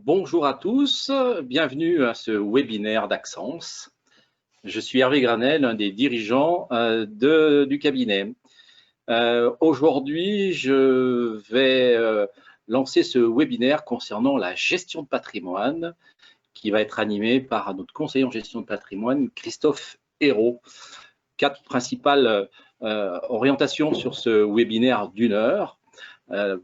Bonjour à tous, bienvenue à ce webinaire d'Axence. Je suis Hervé Granel, un des dirigeants du cabinet. Aujourd'hui, je vais lancer ce webinaire concernant la gestion de patrimoine qui va être animé par notre conseiller en gestion de patrimoine, Christophe Hérault. 4 principales orientations sur ce webinaire d'1 heure.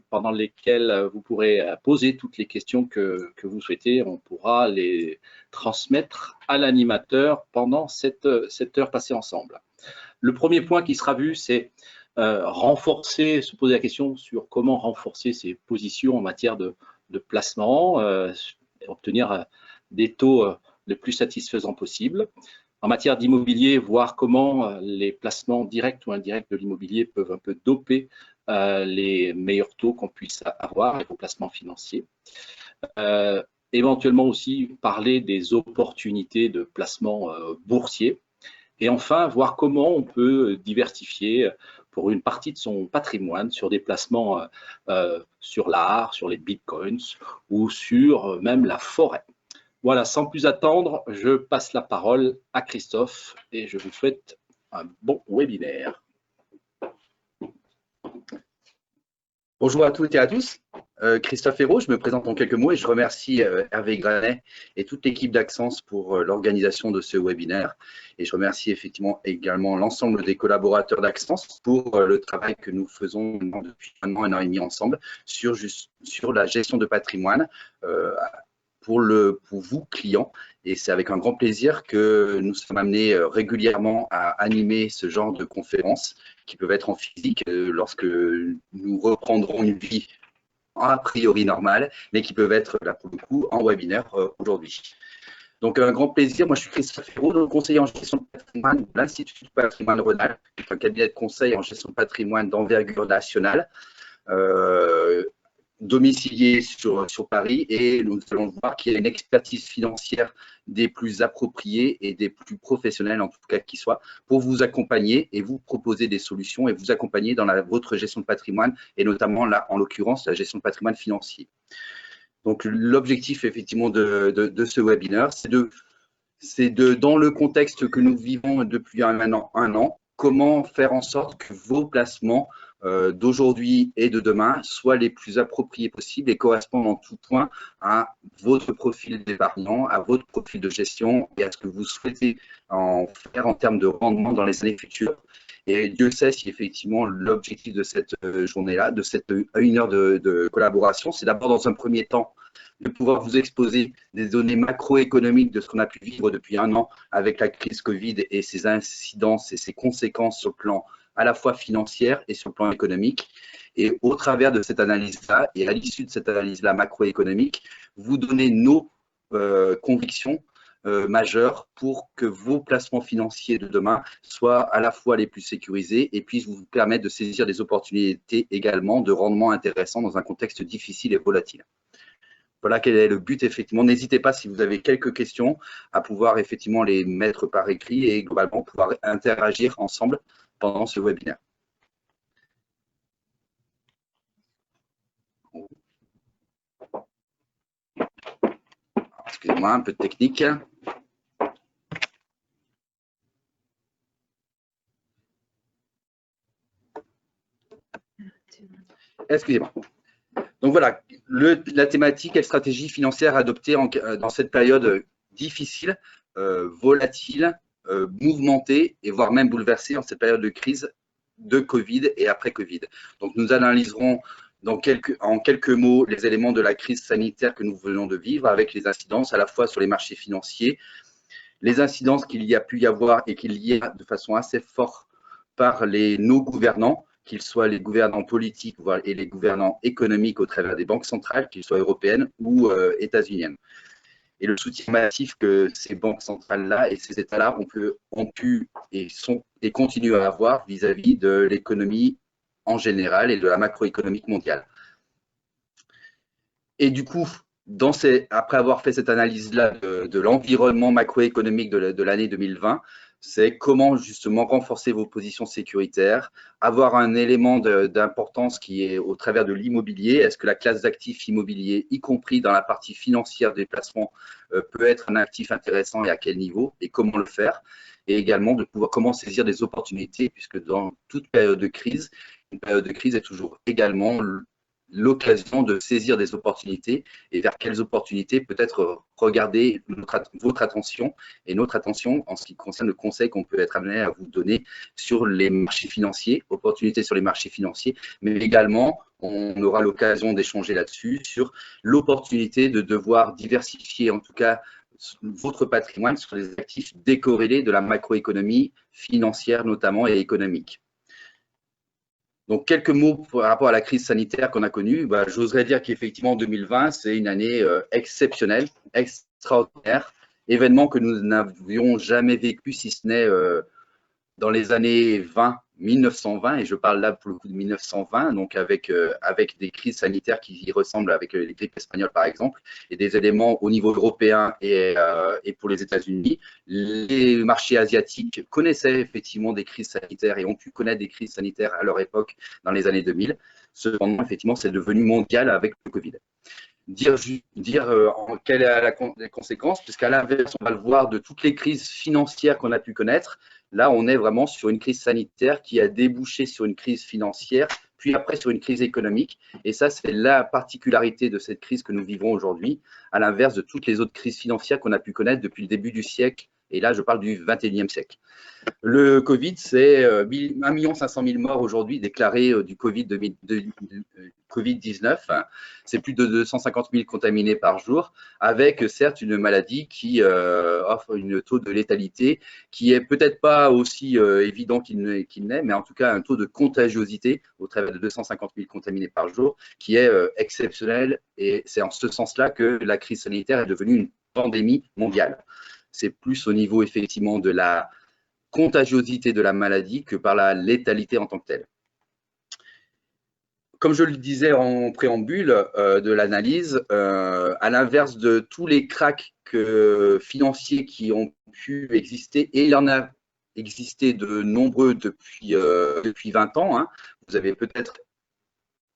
Pendant lesquelles vous pourrez poser toutes les questions que vous souhaitez. On pourra les transmettre à l'animateur pendant cette heure passée ensemble. Le premier point qui sera vu, c'est se poser la question sur comment renforcer ses positions en matière de placement, obtenir des taux le plus satisfaisants possible. En matière d'immobilier, voir comment les placements directs ou indirects de l'immobilier peuvent un peu doper les meilleurs taux qu'on puisse avoir avec vos placements financiers. Éventuellement aussi parler des opportunités de placement boursier. Et enfin, voir comment on peut diversifier pour une partie de son patrimoine sur des placements sur l'art, sur les bitcoins ou sur même la forêt. Voilà, sans plus attendre, je passe la parole à Christophe et je vous souhaite un bon webinaire. Bonjour à toutes et à tous, Christophe Hérault, je me présente en quelques mots et je remercie Hervé Granet et toute l'équipe d'Axence pour l'organisation de ce webinaire. Et je remercie effectivement également l'ensemble des collaborateurs d'Axence pour le travail que nous faisons depuis un an et demi ensemble sur la gestion de patrimoine pour vous, clients. Et c'est avec un grand plaisir que nous sommes amenés régulièrement à animer ce genre de conférences qui peuvent être en physique lorsque nous reprendrons une vie a priori normale, mais qui peuvent être là pour le coup en webinaire aujourd'hui. Donc un grand plaisir, moi je suis Christophe Hérault, conseiller en gestion de patrimoine de l'Institut du patrimoine Rhône-Alpes, qui est un cabinet de conseil en gestion de patrimoine d'envergure nationale. Domicilié sur Paris, et nous allons voir qu'il y a une expertise financière des plus appropriées et des plus professionnelles, en tout cas qui soit, pour vous accompagner et vous proposer des solutions et vous accompagner dans votre gestion de patrimoine, et notamment là, en l'occurrence, la gestion de patrimoine financier. Donc l'objectif effectivement de ce webinaire, c'est dans le contexte que nous vivons depuis un an, comment faire en sorte que vos placements d'aujourd'hui et de demain soient les plus appropriés possibles et correspondent en tout point à votre profil d'épargnant, à votre profil de gestion et à ce que vous souhaitez en faire en termes de rendement dans les années futures. Et Dieu sait si effectivement l'objectif de cette journée-là, de cette 1 heure de collaboration, c'est d'abord dans un premier temps de pouvoir vous exposer des données macroéconomiques de ce qu'on a pu vivre depuis 1 an avec la crise Covid et ses incidences et ses conséquences sur le plan à la fois financière et sur le plan économique. Et au travers de cette analyse-là, et à l'issue de cette analyse-là macroéconomique, vous donner nos convictions majeures pour que vos placements financiers de demain soient à la fois les plus sécurisés et puissent vous permettre de saisir des opportunités également de rendement intéressant dans un contexte difficile et volatile. Voilà quel est le but, effectivement. N'hésitez pas, si vous avez quelques questions, à pouvoir effectivement les mettre par écrit et globalement pouvoir interagir ensemble pendant ce webinaire. Excusez-moi, un peu de technique. Excusez-moi. Donc voilà, la thématique, quelle stratégie financière adopter dans cette période difficile, volatile, mouvementée et voire même bouleversée en cette période de crise de Covid et après Covid. Donc nous analyserons en quelques mots les éléments de la crise sanitaire que nous venons de vivre avec les incidences à la fois sur les marchés financiers, les incidences qu'il y a pu y avoir et qu'il y a de façon assez forte par nos gouvernants, qu'ils soient les gouvernants politiques et les gouvernants économiques au travers des banques centrales, qu'ils soient européennes ou états-uniennes. Et le soutien massif que ces banques centrales-là et ces États-là ont pu et continuent à avoir vis-à-vis de l'économie en général et de la macroéconomique mondiale. Et du coup, après avoir fait cette analyse-là de l'environnement macroéconomique de l'année 2020, c'est comment justement renforcer vos positions sécuritaires, avoir un élément d'importance qui est au travers de l'immobilier. Est-ce que la classe d'actifs immobiliers, y compris dans la partie financière des placements, peut être un actif intéressant et à quel niveau et comment le faire? Et également de pouvoir comment saisir des opportunités, puisque dans toute période de crise, une période de crise est toujours également l'occasion de saisir des opportunités et vers quelles opportunités peut-être regarder votre attention et notre attention en ce qui concerne le conseil qu'on peut être amené à vous donner sur les marchés financiers, opportunités sur les marchés financiers, mais également on aura l'occasion d'échanger là-dessus sur l'opportunité de devoir diversifier en tout cas votre patrimoine sur les actifs décorrélés de la macroéconomie financière notamment et économique. Donc, quelques mots par rapport à la crise sanitaire qu'on a connue. J'oserais dire qu'effectivement, 2020, c'est une année exceptionnelle, extraordinaire, événement que nous n'avions jamais vécu, si ce n'est dans les années 1920, et je parle là pour le coup de 1920, donc avec des crises sanitaires qui y ressemblent avec les grippes espagnoles par exemple, et des éléments au niveau européen et pour les États-Unis. Les marchés asiatiques connaissaient effectivement des crises sanitaires et ont pu connaître des crises sanitaires à leur époque dans les années 2000. Cependant, effectivement, c'est devenu mondial avec le Covid. Dire quelle est la conséquence, puisqu'à l'inverse, on va le voir de toutes les crises financières qu'on a pu connaître. Là, on est vraiment sur une crise sanitaire qui a débouché sur une crise financière, puis après sur une crise économique. Et ça, c'est la particularité de cette crise que nous vivons aujourd'hui, à l'inverse de toutes les autres crises financières qu'on a pu connaître depuis le début du siècle. Et là, je parle du 21e siècle. Le Covid, c'est 1 500 000 morts aujourd'hui déclarés du Covid-19. C'est plus de 250 000 contaminés par jour, avec certes une maladie qui offre un taux de létalité qui est peut-être pas aussi évident qu'il n'est, mais en tout cas un taux de contagiosité au travers de 250 000 contaminés par jour qui est exceptionnel. Et c'est en ce sens-là que la crise sanitaire est devenue une pandémie mondiale. C'est plus au niveau effectivement de la contagiosité de la maladie que par la létalité en tant que telle. Comme je le disais en préambule de l'analyse, à l'inverse de tous les cracks financiers qui ont pu exister, et il y en a existé de nombreux depuis 20 ans, hein, vous avez peut-être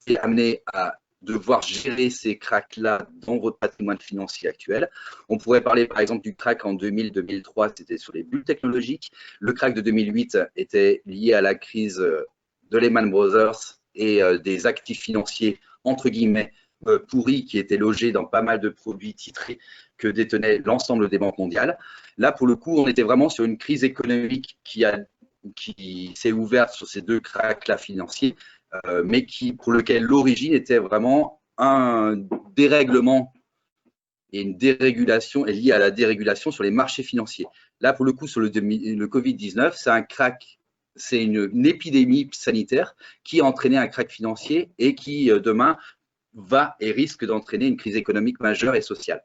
été amené à devoir gérer ces cracks-là dans votre patrimoine financier actuel. On pourrait parler par exemple du crack en 2000-2003, c'était sur les bulles technologiques. Le crack de 2008 était lié à la crise de Lehman Brothers et des actifs financiers, entre guillemets, pourris qui étaient logés dans pas mal de produits titrés que détenaient l'ensemble des banques mondiales. Là, pour le coup, on était vraiment sur une crise économique qui s'est ouverte sur ces deux cracks-là financiers, mais pour lequel l'origine était vraiment un dérèglement et une dérégulation est liée à la dérégulation sur les marchés financiers. Là, pour le coup, sur le Covid-19, c'est un crack, c'est une épidémie sanitaire qui a entraîné un crack financier et qui, demain, va et risque d'entraîner une crise économique majeure et sociale.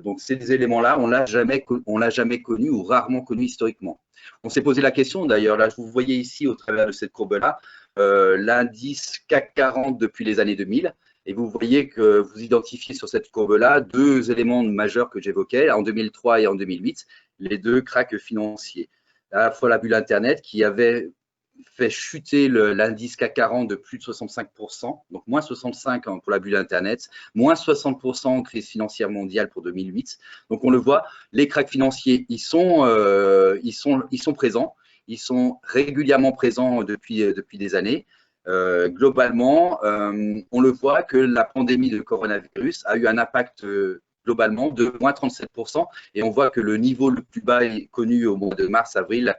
Donc, ces éléments-là, on ne l'a jamais connu ou rarement connu historiquement. On s'est posé la question, d'ailleurs, là, vous voyez ici, au travers de cette courbe-là, l'indice CAC 40 depuis les années 2000. Et vous voyez que vous identifiez sur cette courbe-là deux éléments majeurs que j'évoquais, en 2003 et en 2008, les deux cracks financiers. À la fois la bulle Internet qui avait fait chuter l'indice CAC 40 de plus de 65%, donc moins 65% pour la bulle Internet, moins 60% en crise financière mondiale pour 2008. Donc on le voit, les cracks financiers, ils sont présents, ils sont régulièrement présents depuis des années. Globalement, on le voit que la pandémie de coronavirus a eu un impact globalement de moins 37%, et on voit que le niveau le plus bas est connu au mois de mars-avril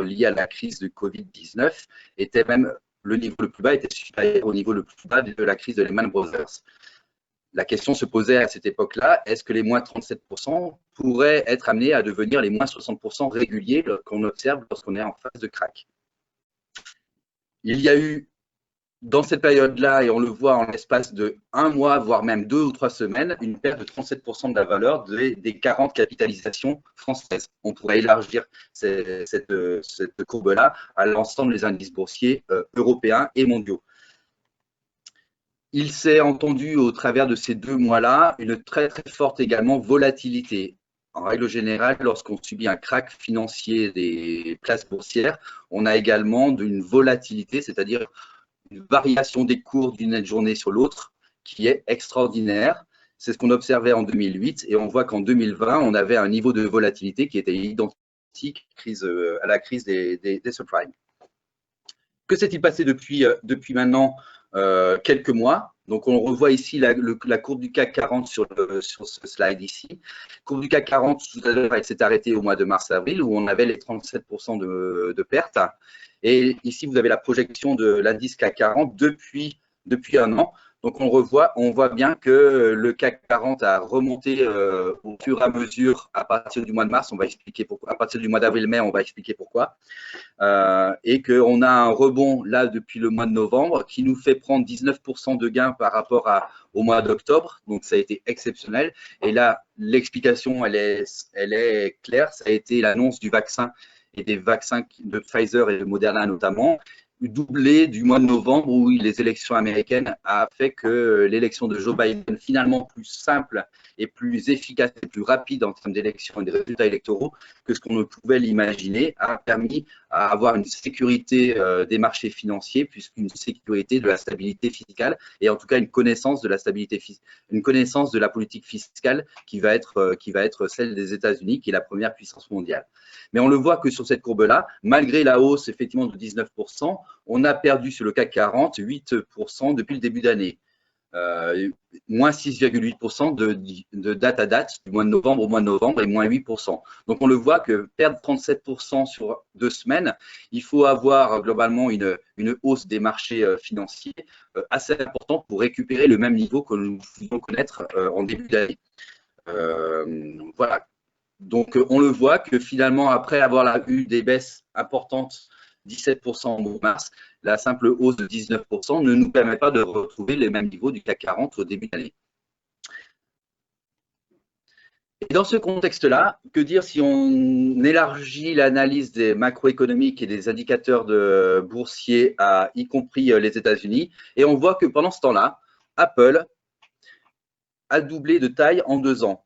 lié à la crise de Covid-19, était même le niveau le plus bas était supérieur au niveau le plus bas de la crise de Lehman Brothers. La question se posait à cette époque-là, est-ce que les moins 37% pourraient être amenés à devenir les moins 60% réguliers qu'on observe lorsqu'on est en phase de crack? Il y a eu, dans cette période-là, et on le voit en l'espace de 1 mois, voire même 2 ou 3 semaines, une perte de 37% de la valeur des 40 capitalisations françaises. On pourrait élargir cette courbe-là à l'ensemble des indices boursiers européens et mondiaux. Il s'est entendu au travers de ces 2 mois-là une très très forte également volatilité. en règle générale, lorsqu'on subit un krach financier des places boursières, on a également une volatilité, c'est-à-dire une variation des cours d'une journée sur l'autre qui est extraordinaire. C'est ce qu'on observait en 2008 et on voit qu'en 2020, on avait un niveau de volatilité qui était identique à la crise des subprimes. Que s'est-il passé depuis maintenant quelques mois? Donc, on revoit ici la courbe du CAC 40 sur ce slide ici. Courbe du CAC 40, tout à l'heure, elle s'est arrêtée au mois de mars-avril où on avait les 37% de pertes. Et ici, vous avez la projection de l'indice CAC 40 depuis un an. Donc, on voit bien que le CAC 40 a remonté au fur et à mesure à partir du mois de mars. On va expliquer pourquoi. À partir du mois d'avril-mai, on va expliquer pourquoi. Et qu'on a un rebond là depuis le mois de novembre qui nous fait prendre 19% de gains par rapport au mois d'octobre. Donc, ça a été exceptionnel. Et là, l'explication, elle est claire. Ça a été l'annonce du vaccin et des vaccins de Pfizer et de Moderna notamment, doublé du mois de novembre où les élections américaines a fait que l'élection de Joe Biden, finalement plus simple et plus efficace et plus rapide en termes d'élections et de résultats électoraux que ce qu'on ne pouvait l'imaginer, a permis à avoir une sécurité des marchés financiers, puisqu'une sécurité de la stabilité fiscale et en tout cas une connaissance de la stabilité une connaissance de la politique fiscale qui va être celle des États-Unis, qui est la première puissance mondiale. Mais on le voit que sur cette courbe-là, malgré la hausse effectivement de 19%, on a perdu sur le CAC 40 8% depuis le début d'année. Moins 6,8% de date à date, du mois de novembre au mois de novembre, et moins 8%. Donc on le voit que perdre 37% sur 2 semaines, il faut avoir globalement une hausse des marchés financiers assez importante pour récupérer le même niveau que nous pouvions connaître en début d'année. Voilà. Donc, on le voit que finalement, après avoir eu des baisses importantes, 17% en mars, la simple hausse de 19% ne nous permet pas de retrouver les mêmes niveaux du CAC 40 au début de l'année. Et dans ce contexte-là, que dire si on élargit l'analyse des macroéconomiques et des indicateurs boursiers, y compris les États-Unis, et on voit que pendant ce temps-là, Apple a doublé de taille en 2 ans.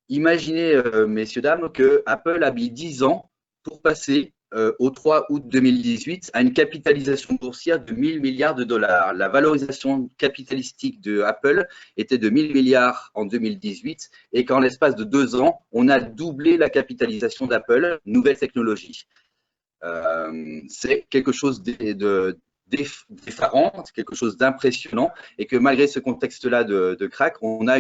Imaginez, messieurs, dames, que Apple a mis 10 ans pour passer au 3 août 2018 à une capitalisation boursière de 1000 milliards de dollars. La valorisation capitalistique de Apple était de 1000 milliards en 2018 et qu'en l'espace de 2 ans, on a doublé la capitalisation d'Apple, nouvelle technologie. C'est quelque chose d'effarant, c'est quelque chose d'impressionnant et que malgré ce contexte-là de krach, on a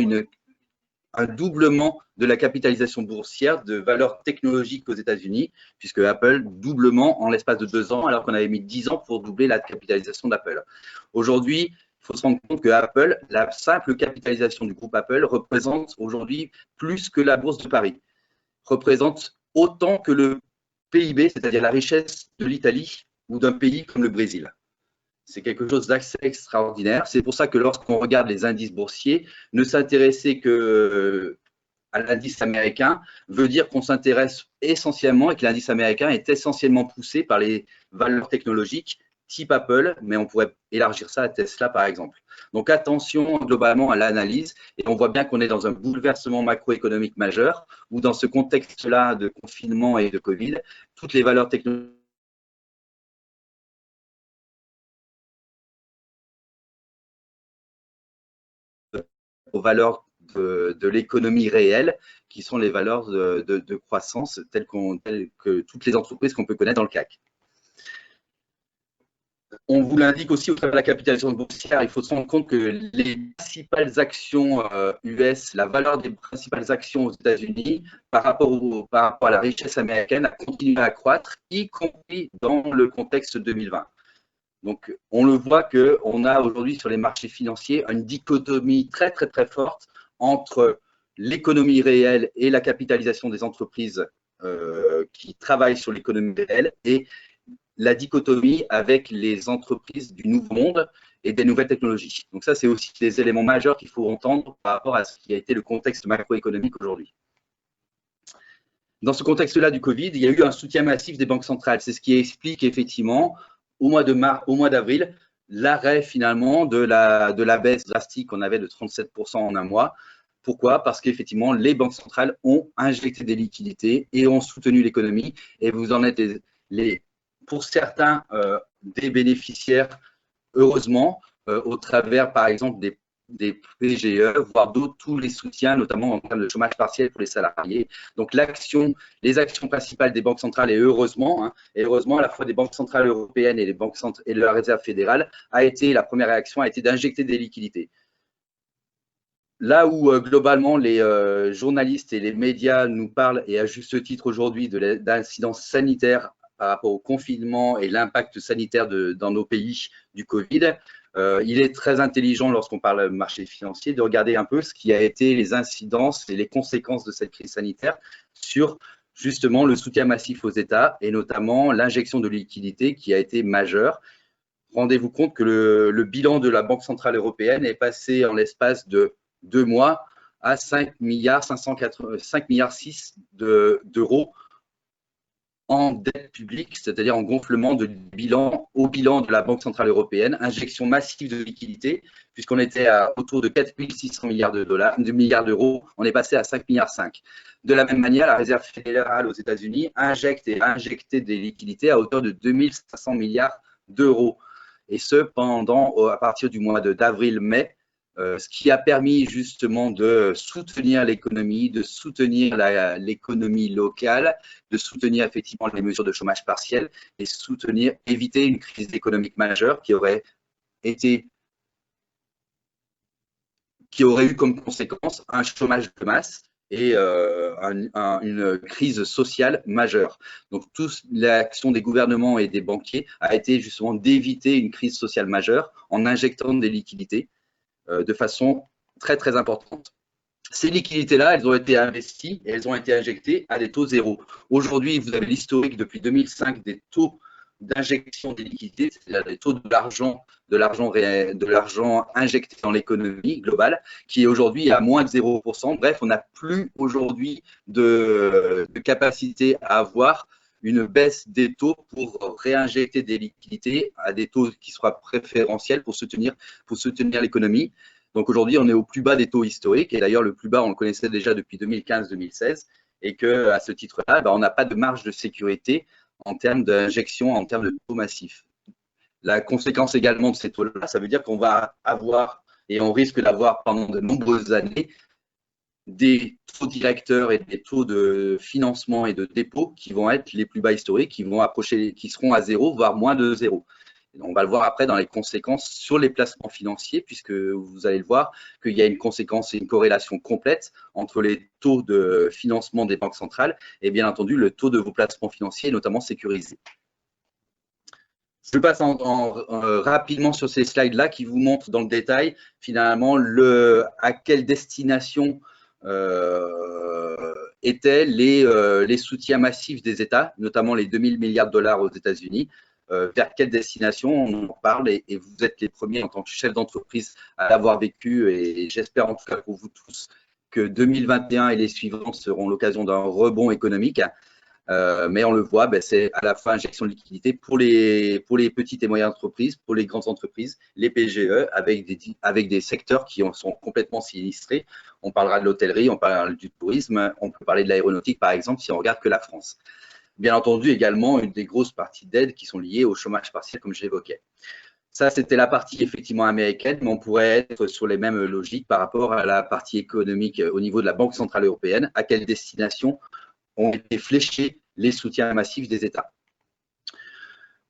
un doublement de la capitalisation boursière de valeur technologique aux États-Unis, puisque Apple, doublement en l'espace de 2 ans, alors qu'on avait mis 10 ans pour doubler la capitalisation d'Apple. Aujourd'hui, il faut se rendre compte que Apple, la simple capitalisation du groupe Apple représente aujourd'hui plus que la bourse de Paris, représente autant que le PIB, c'est-à-dire la richesse de l'Italie ou d'un pays comme le Brésil. C'est quelque chose d'assez extraordinaire. C'est pour ça que lorsqu'on regarde les indices boursiers, ne s'intéresser que à l'indice américain veut dire qu'on s'intéresse essentiellement et que l'indice américain est essentiellement poussé par les valeurs technologiques type Apple, mais on pourrait élargir ça à Tesla par exemple. Donc attention globalement à l'analyse et on voit bien qu'on est dans un bouleversement macroéconomique majeur où dans ce contexte-là de confinement et de Covid, toutes les valeurs technologiques aux valeurs de l'économie réelle, qui sont les valeurs de croissance telles que toutes les entreprises qu'on peut connaître dans le CAC. On vous l'indique aussi au travers de la capitalisation boursière, il faut se rendre compte que les principales actions US, la valeur des principales actions aux États-Unis par rapport à la richesse américaine a continué à croître, y compris dans le contexte 2020. Donc, on le voit qu'on a aujourd'hui sur les marchés financiers une dichotomie très, très, très forte entre l'économie réelle et la capitalisation des entreprises qui travaillent sur l'économie réelle et la dichotomie avec les entreprises du nouveau monde et des nouvelles technologies. Donc ça, c'est aussi des éléments majeurs qu'il faut entendre par rapport à ce qui a été le contexte macroéconomique aujourd'hui. Dans ce contexte-là du Covid, il y a eu un soutien massif des banques centrales. C'est ce qui explique effectivement au mois d'avril l'arrêt finalement de la baisse drastique qu'on avait de 37% en un mois Pourquoi? Parce qu'effectivement, les banques centrales ont injecté des liquidités et ont soutenu l'économie. Et vous en êtes pour certains des bénéficiaires, heureusement, au travers, par exemple, des PGE, voire d'autres, tous les soutiens, notamment en termes de chômage partiel pour les salariés. Donc, les actions principales des banques centrales, et heureusement à la fois des banques centrales européennes et et de la Réserve fédérale, la première réaction a été d'injecter des liquidités. Là où globalement les journalistes et les médias nous parlent, et à juste titre aujourd'hui, d'incidence sanitaire par rapport au confinement et l'impact sanitaire dans nos pays du Covid, il est très intelligent lorsqu'on parle marché financier de regarder un peu ce qui a été les incidences et les conséquences de cette crise sanitaire sur justement le soutien massif aux États et notamment l'injection de liquidités qui a été majeure. Rendez-vous compte que le bilan de la Banque centrale européenne est passé en l'espace de 2 mois à 5,6 milliards d'euros en dette publique, c'est-à-dire en gonflement au bilan de la Banque centrale européenne, injection massive de liquidités, puisqu'on était autour de 4 600 milliards d'euros, on est passé à 5,5 milliards. De la même manière, la Réserve fédérale aux États-Unis injecte et a injecté des liquidités à hauteur de 2 500 milliards d'euros. Et ce, à partir du mois d'avril-mai, ce qui a permis justement de soutenir l'économie, de soutenir l'économie locale, de soutenir effectivement les mesures de chômage partiel et éviter une crise économique majeure qui aurait eu comme conséquence un chômage de masse et une crise sociale majeure. Donc, l'action des gouvernements et des banquiers a été justement d'éviter une crise sociale majeure en injectant des liquidités de façon très, très importante. Ces liquidités-là, elles ont été investies et elles ont été injectées à des taux zéro. Aujourd'hui, vous avez l'historique depuis 2005 des taux d'injection des liquidités, c'est-à-dire des taux de l'argent injecté dans l'économie globale, qui est aujourd'hui à moins de 0%. Bref, on n'a plus aujourd'hui de capacité à avoir une baisse des taux pour réinjecter des liquidités à des taux qui soient préférentiels pour soutenir l'économie. Donc aujourd'hui, on est au plus bas des taux historiques, et d'ailleurs le plus bas, on le connaissait déjà depuis 2015-2016, et qu'à ce titre-là, on n'a pas de marge de sécurité en termes d'injection, en termes de taux massifs. La conséquence également de ces taux-là, ça veut dire qu'on va avoir, et on risque d'avoir pendant de nombreuses années, des taux directeurs et des taux de financement et de dépôt qui vont être les plus bas historiques, qui seront à zéro, voire moins de zéro. On va le voir après dans les conséquences sur les placements financiers, puisque vous allez le voir qu'il y a une conséquence et une corrélation complète entre les taux de financement des banques centrales et bien entendu le taux de vos placements financiers, notamment sécurisés. Je passe rapidement sur ces slides-là qui vous montrent dans le détail finalement à quelle destination étaient les soutiens massifs des États, notamment les 2000 milliards de dollars aux États-Unis. Vers quelle destination on en parle et vous êtes les premiers en tant que chef d'entreprise à l'avoir vécu et j'espère en tout cas pour vous tous que 2021 et les suivants seront l'occasion d'un rebond économique. Mais on le voit, c'est à la fin injection de liquidité pour les petites et moyennes entreprises, pour les grandes entreprises, les PGE, avec des secteurs qui sont complètement sinistrés. On parlera de l'hôtellerie, on parlera du tourisme, on peut parler de l'aéronautique par exemple si on regarde que la France. Bien entendu également une des grosses parties d'aide qui sont liées au chômage partiel comme je l'évoquais. Ça, c'était la partie effectivement américaine, mais on pourrait être sur les mêmes logiques par rapport à la partie économique au niveau de la Banque centrale européenne, à quelle destination ont été fléchés les soutiens massifs des États.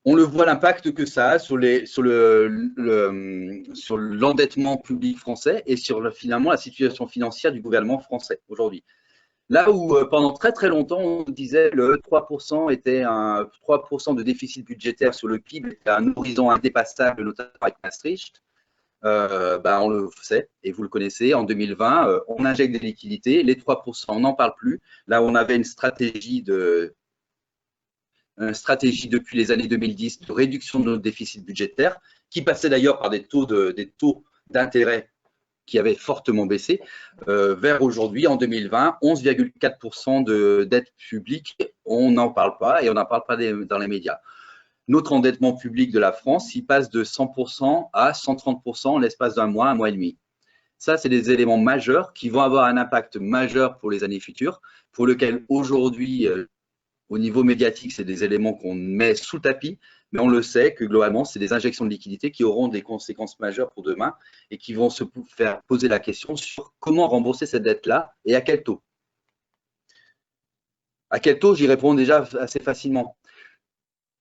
On le voit l'impact que ça a sur l'endettement public français et sur finalement la situation financière du gouvernement français aujourd'hui. Là où pendant très très longtemps on disait le 3% était 3% de déficit budgétaire sur le PIB était un horizon indépassable, notamment avec Maastricht. On le sait et vous le connaissez, en 2020, on injecte des liquidités, les 3%, on n'en parle plus. Là, on avait une stratégie depuis les années 2010 de réduction de notre déficit budgétaire, qui passait d'ailleurs par des taux d'intérêt qui avaient fortement baissé, vers aujourd'hui, en 2020, 11,4% de dette publique, on n'en parle pas et on n'en parle pas dans les médias. Notre endettement public de la France, il passe de 100% à 130% en l'espace d'un mois et demi. Ça, c'est des éléments majeurs qui vont avoir un impact majeur pour les années futures, pour lequel aujourd'hui, au niveau médiatique, c'est des éléments qu'on met sous le tapis, mais on le sait que globalement, c'est des injections de liquidités qui auront des conséquences majeures pour demain et qui vont se faire poser la question sur comment rembourser cette dette-là et à quel taux. À quel taux, j'y réponds déjà assez facilement.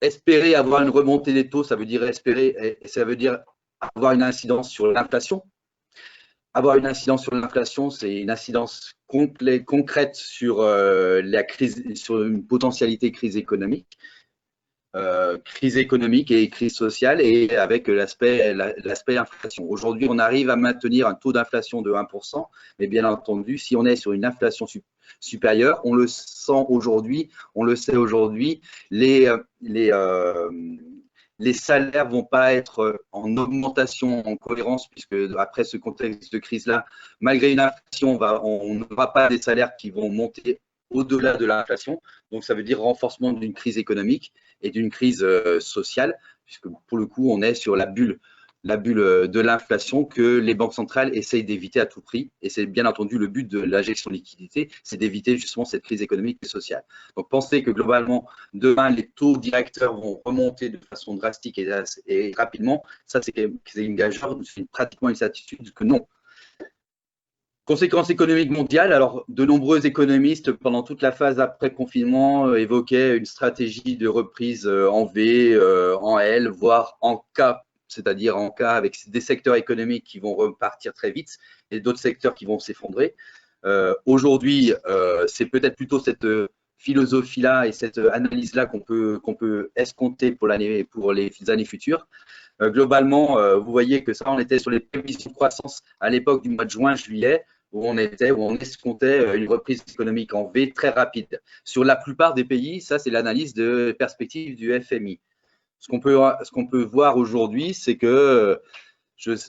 Espérer avoir une remontée des taux, ça veut dire espérer, ça veut dire avoir une incidence sur l'inflation. Avoir une incidence sur l'inflation, c'est une incidence concrète sur la crise, sur une potentialité crise économique et crise sociale, et avec l'aspect inflation. Aujourd'hui, on arrive à maintenir un taux d'inflation de 1%, mais bien entendu, si on est sur une inflation supérieure, on le sent aujourd'hui, on le sait aujourd'hui, les salaires vont pas être en augmentation, en cohérence, puisque après ce contexte de crise-là, malgré une inflation, on n'aura pas des salaires qui vont monter au-delà de l'inflation. Donc, ça veut dire renforcement d'une crise économique et d'une crise sociale, puisque pour le coup, on est sur la bulle de l'inflation que les banques centrales essayent d'éviter à tout prix. Et c'est bien entendu le but de l'injection de liquidité, c'est d'éviter justement cette crise économique et sociale. Donc, pensez que globalement, demain, les taux directeurs vont remonter de façon drastique et rapidement. Ça, c'est une gageure, c'est pratiquement une certitude que non. Conséquences économiques mondiales, alors de nombreux économistes pendant toute la phase après confinement évoquaient une stratégie de reprise en V, en L, voire en K, c'est-à-dire en K avec des secteurs économiques qui vont repartir très vite et d'autres secteurs qui vont s'effondrer. Aujourd'hui, c'est peut-être plutôt cette philosophie-là et cette analyse-là qu'on peut escompter pour les années futures. Globalement, vous voyez que ça, on était sur les prévisions de croissance à l'époque du mois de juin-juillet, où on escomptait une reprise économique en V très rapide. Sur la plupart des pays, ça, c'est l'analyse de perspective du FMI. Ce qu'on peut voir aujourd'hui, c'est que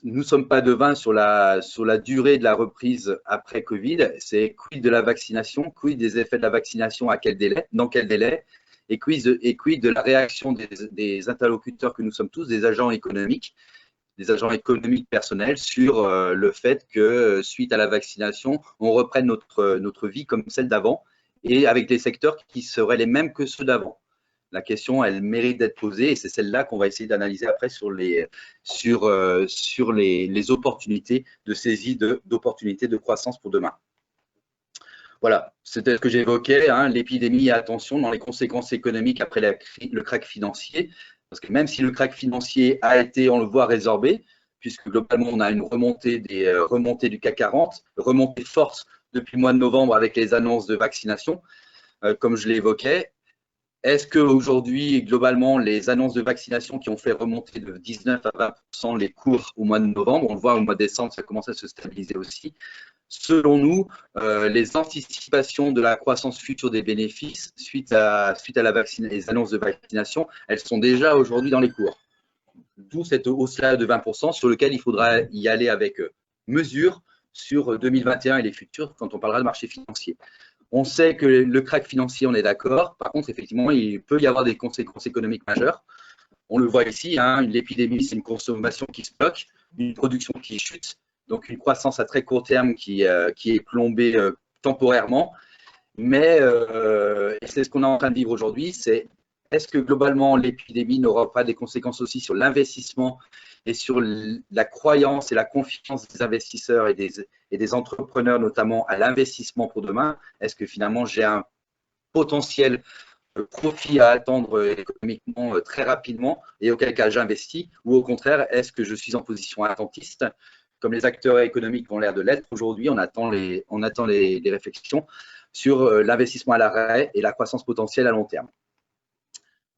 nous ne sommes pas devins sur la durée de la reprise après Covid. C'est quid de la vaccination, quid des effets de la vaccination, à quel délai, dans quel délai, et quid de la réaction des interlocuteurs que nous sommes tous, des agents économiques personnels, sur le fait que suite à la vaccination, on reprenne notre vie comme celle d'avant et avec des secteurs qui seraient les mêmes que ceux d'avant. La question, elle mérite d'être posée et c'est celle-là qu'on va essayer d'analyser après sur les opportunités de saisie d'opportunités de croissance pour demain. Voilà, c'était ce que j'évoquais, hein, l'épidémie, attention dans les conséquences économiques après le krach financier, parce que même si le krach financier a été, on le voit, résorbé, puisque globalement on a une remontée du CAC 40, remontée forte depuis le mois de novembre avec les annonces de vaccination, comme je l'évoquais. Est-ce qu'aujourd'hui, globalement, les annonces de vaccination qui ont fait remonter de 19 à 20% les cours au mois de novembre, on le voit au mois de décembre, ça commence à se stabiliser aussi. Selon nous, les anticipations de la croissance future des bénéfices suite à les annonces de vaccination, elles sont déjà aujourd'hui dans les cours. D'où cette hausse-là de 20% sur lequel il faudra y aller avec mesure sur 2021 et les futurs quand on parlera de marché financier. On sait que le krach financier, on est d'accord. Par contre, effectivement, il peut y avoir des conséquences économiques majeures. On le voit ici, hein, l'épidémie, c'est une consommation qui se bloque, une production qui chute, donc une croissance à très court terme qui est plombée temporairement. Mais c'est ce qu'on est en train de vivre aujourd'hui, c'est est-ce que globalement l'épidémie n'aura pas des conséquences aussi sur l'investissement et sur la croyance et la confiance des investisseurs et des entrepreneurs, notamment à l'investissement pour demain? Est-ce que finalement j'ai un potentiel profit à attendre économiquement très rapidement et auquel cas j'investis? Ou au contraire, est-ce que je suis en position attentiste, comme les acteurs économiques ont l'air de l'être aujourd'hui? On attend les réflexions sur l'investissement à l'arrêt et la croissance potentielle à long terme.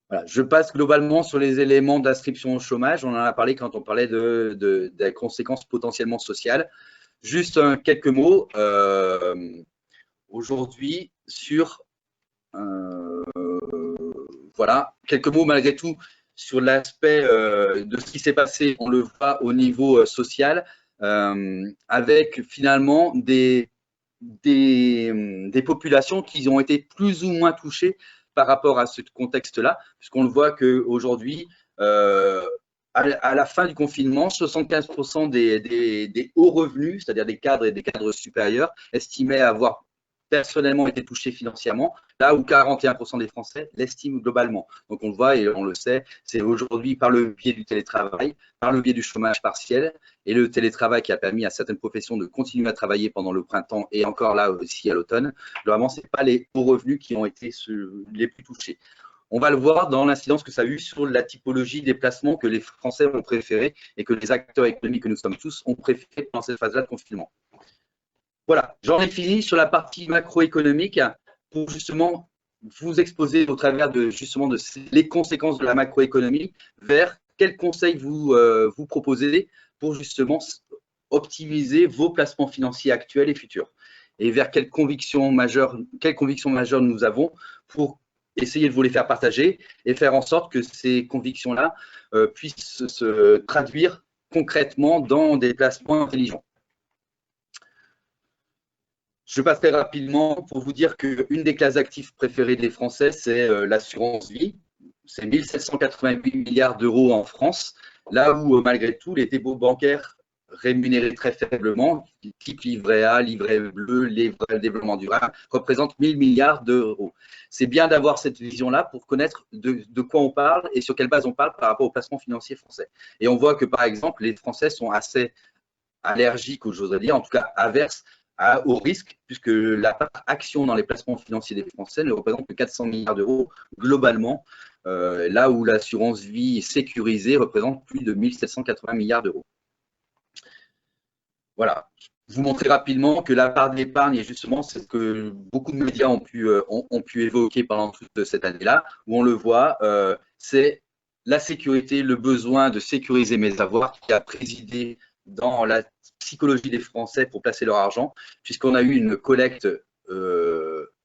Voilà, je passe globalement sur les éléments d'inscription au chômage. On en a parlé quand on parlait des conséquences potentiellement sociales. Juste quelques mots aujourd'hui sur voilà, quelques mots malgré tout sur l'aspect de ce qui s'est passé. On le voit au niveau social avec finalement des populations qui ont été plus ou moins touchées par rapport à ce contexte-là, puisqu'on le voit qu'aujourd'hui, à la fin du confinement, 75% des hauts revenus, c'est-à-dire des cadres et des cadres supérieurs, estimaient avoir personnellement été touchés financièrement, là où 41% des Français l'estiment globalement. Donc on le voit et on le sait, c'est aujourd'hui par le biais du télétravail, par le biais du chômage partiel et le télétravail qui a permis à certaines professions de continuer à travailler pendant le printemps et encore là aussi à l'automne. Vraiment, ce n'est pas les hauts revenus qui ont été les plus touchés. On va le voir dans l'incidence que ça a eu sur la typologie des placements que les Français ont préféré et que les acteurs économiques que nous sommes tous ont préféré pendant cette phase-là de confinement. Voilà, j'en ai fini sur la partie macroéconomique pour justement vous exposer au travers de justement de les conséquences de la macroéconomie vers quels conseils vous proposez pour justement optimiser vos placements financiers actuels et futurs et vers quelles convictions majeures nous avons pour essayer de vous les faire partager et faire en sorte que ces convictions-là puissent se traduire concrètement dans des placements intelligents. Je passerai rapidement pour vous dire qu'une des classes d'actifs préférées des Français, c'est l'assurance vie. C'est 1 788 milliards d'euros en France, là où malgré tout, les dépôts bancaires rémunérés très faiblement, type livret A, livret bleu, livret développement durable, représentent 1 000 milliards d'euros. C'est bien d'avoir cette vision-là pour connaître de quoi on parle et sur quelle base on parle par rapport aux placements financiers français. Et on voit que, par exemple, les Français sont assez allergiques, ou j'oserais dire, en tout cas averses au risque, puisque la part action dans les placements financiers des Français ne représente que 400 milliards d'euros globalement, là où l'assurance vie sécurisée représente plus de 1 780 milliards d'euros. Voilà. Vous montrer rapidement que la part d'épargne, et justement, c'est ce que beaucoup de médias ont pu évoquer pendant toute cette année-là, où on le voit, c'est la sécurité, le besoin de sécuriser mes avoirs qui a présidé dans la psychologie des Français pour placer leur argent, puisqu'on a eu une collecte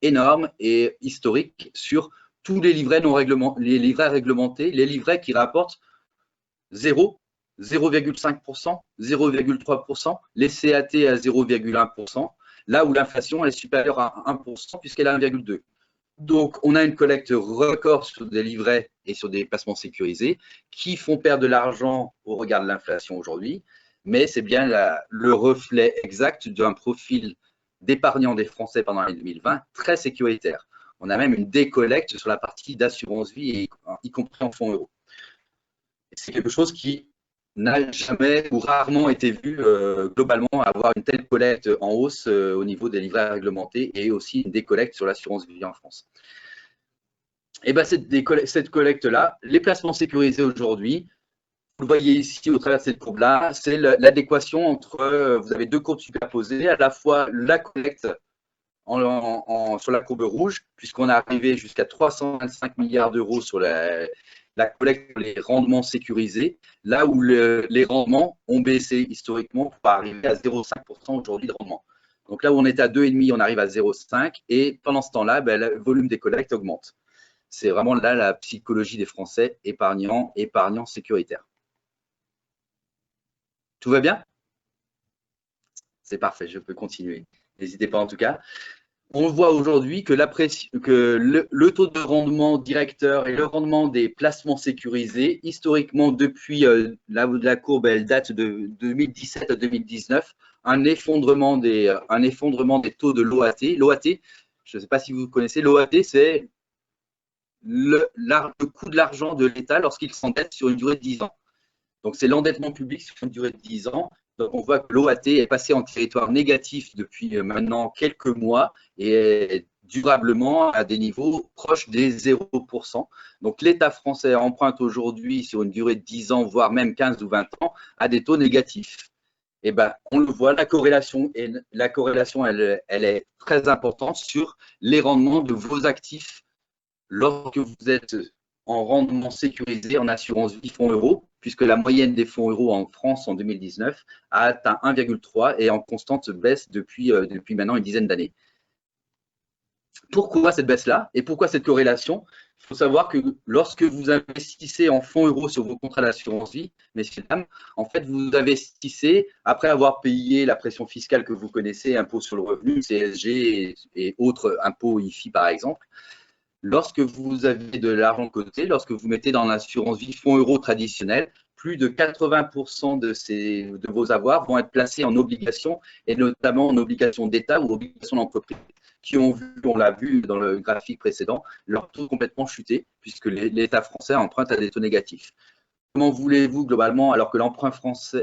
énorme et historique sur tous les livrets non réglementés, les livrets réglementés, les livrets qui rapportent 0,5%, 0,3%, les CAT à 0,1%, là où l'inflation est supérieure à 1% puisqu'elle est à 1,2%. Donc, on a une collecte record sur des livrets et sur des placements sécurisés qui font perdre de l'argent au regard de l'inflation aujourd'hui, mais c'est bien le reflet exact d'un profil d'épargnants des Français pendant l'année 2020 très sécuritaire. On a même une décollecte sur la partie d'assurance vie, y compris en fonds euros. C'est quelque chose qui n'a jamais ou rarement été vu globalement avoir une telle collecte en hausse au niveau des livrets réglementés et aussi une décollecte sur l'assurance vie en France. Et bien cette collecte-là, les placements sécurisés aujourd'hui, vous le voyez ici au travers de cette courbe-là, c'est l'adéquation entre, vous avez deux courbes superposées, à la fois la collecte sur la courbe rouge, puisqu'on est arrivé jusqu'à 325 milliards d'euros sur la collecte pour les rendements sécurisés, là où les rendements ont baissé historiquement pour arriver à 0,5% aujourd'hui de rendement. Donc là où on est à 2,5, on arrive à 0,5 et pendant ce temps-là, le volume des collectes augmente. C'est vraiment là la psychologie des Français épargnants sécuritaires. Tout va bien? C'est parfait, je peux continuer. N'hésitez pas en tout cas. On voit aujourd'hui que, le taux de rendement directeur et le rendement des placements sécurisés, historiquement depuis la courbe, elle date de 2017 à 2019, un effondrement des taux de l'OAT. L'OAT, je ne sais pas si vous connaissez, l'OAT, c'est le coût de l'argent de l'État lorsqu'il s'endette sur une durée de 10 ans. Donc, c'est l'endettement public sur une durée de 10 ans. Donc, on voit que l'OAT est passé en territoire négatif depuis maintenant quelques mois et est durablement à des niveaux proches des 0%. Donc, l'État français emprunte aujourd'hui sur une durée de 10 ans, voire même 15 ou 20 ans, à des taux négatifs. Et ben, on le voit, la corrélation, elle est très importante sur les rendements de vos actifs lorsque vous êtes en rendement sécurisé en assurance vie fonds euros, puisque la moyenne des fonds euros en France en 2019 a atteint 1,3 et en constante baisse depuis maintenant une dizaine d'années. Pourquoi cette baisse-là et pourquoi cette corrélation? Il faut savoir que lorsque vous investissez en fonds euros sur vos contrats d'assurance vie, messieurs, dames, en fait, vous investissez après avoir payé la pression fiscale que vous connaissez, impôt sur le revenu, CSG et autres impôts IFI par exemple. Lorsque vous avez de l'argent de côté, lorsque vous mettez dans l'assurance vie fonds euros traditionnel, plus de 80% de vos avoirs vont être placés en obligations, et notamment en obligations d'État ou obligations d'entreprise, qui ont vu, on l'a vu dans le graphique précédent, leur taux complètement chuté, puisque l'État français emprunte à des taux négatifs. Comment voulez-vous globalement, alors que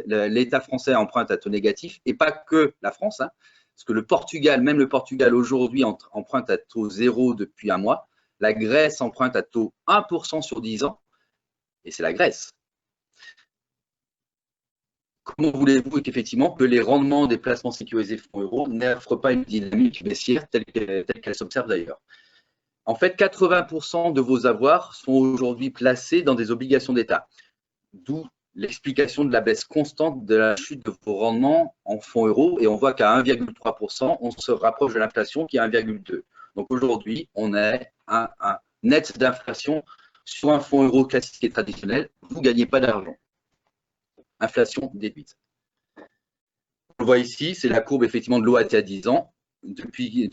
l'État français emprunte à taux négatif, et pas que la France, hein, parce que le Portugal, même le Portugal aujourd'hui emprunte à taux zéro depuis un mois, la Grèce emprunte à taux 1% sur 10 ans, et c'est la Grèce. Comment voulez-vous qu'effectivement que les rendements des placements sécurisés fonds euros n'offrent pas une dynamique baissière telle qu'elle s'observe d'ailleurs? En fait, 80% de vos avoirs sont aujourd'hui placés dans des obligations d'État, d'où l'explication de la baisse constante de la chute de vos rendements en fonds euros, et on voit qu'à 1,3%, on se rapproche de l'inflation qui est 1,2%. Donc aujourd'hui, on est un net d'inflation sur un fonds euro classique et traditionnel, vous ne gagnez pas d'argent. Inflation déduite. On le voit ici, c'est la courbe effectivement de l'OAT à 10 ans depuis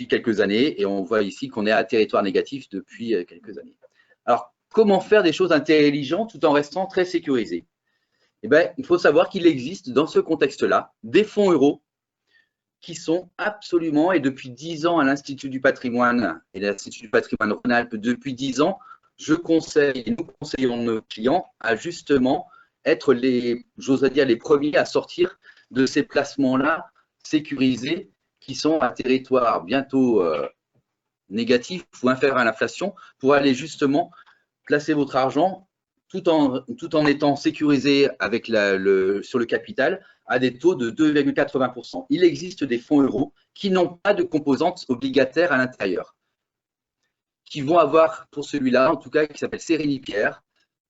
quelques années, et on voit ici qu'on est à territoire négatif depuis quelques années. Alors, comment faire des choses intelligentes tout en restant très sécurisé? Eh bien, il faut savoir qu'il existe dans ce contexte-là des fonds euros qui sont absolument, et depuis 10 ans à l'Institut du patrimoine et l'Institut du patrimoine Rhône-Alpes, depuis 10 ans, nous conseillons nos clients à justement être j'oserais dire, les premiers à sortir de ces placements-là sécurisés qui sont à territoire bientôt négatif ou inférieur à l'inflation, pour aller justement placer votre argent tout en étant sécurisé avec sur le capital à des taux de 2,80%. Il existe des fonds euros qui n'ont pas de composantes obligataires à l'intérieur, qui vont avoir, pour celui-là, en tout cas, qui s'appelle Sérénipierre,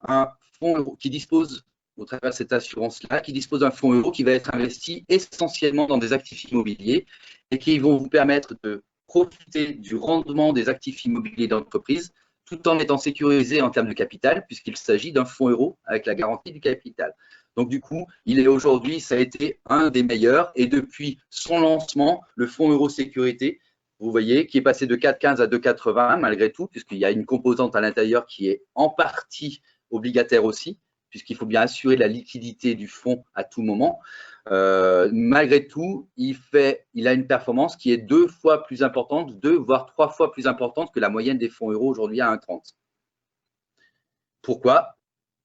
un fonds euro qui dispose, au travers de cette assurance-là, qui dispose d'un fonds euro qui va être investi essentiellement dans des actifs immobiliers et qui vont vous permettre de profiter du rendement des actifs immobiliers d'entreprise tout en étant sécurisé en termes de capital, puisqu'il s'agit d'un fonds euro avec la garantie du capital. Donc du coup, il est aujourd'hui, ça a été un des meilleurs, et depuis son lancement, le fonds euro sécurité, vous voyez, qui est passé de 4,15 à 2,80 malgré tout, puisqu'il y a une composante à l'intérieur qui est en partie obligataire aussi, puisqu'il faut bien assurer la liquidité du fonds à tout moment. Malgré tout, il a une performance qui est 2 fois plus importante, 2 voire 3 fois plus importante que la moyenne des fonds euros aujourd'hui à 1,30. Pourquoi?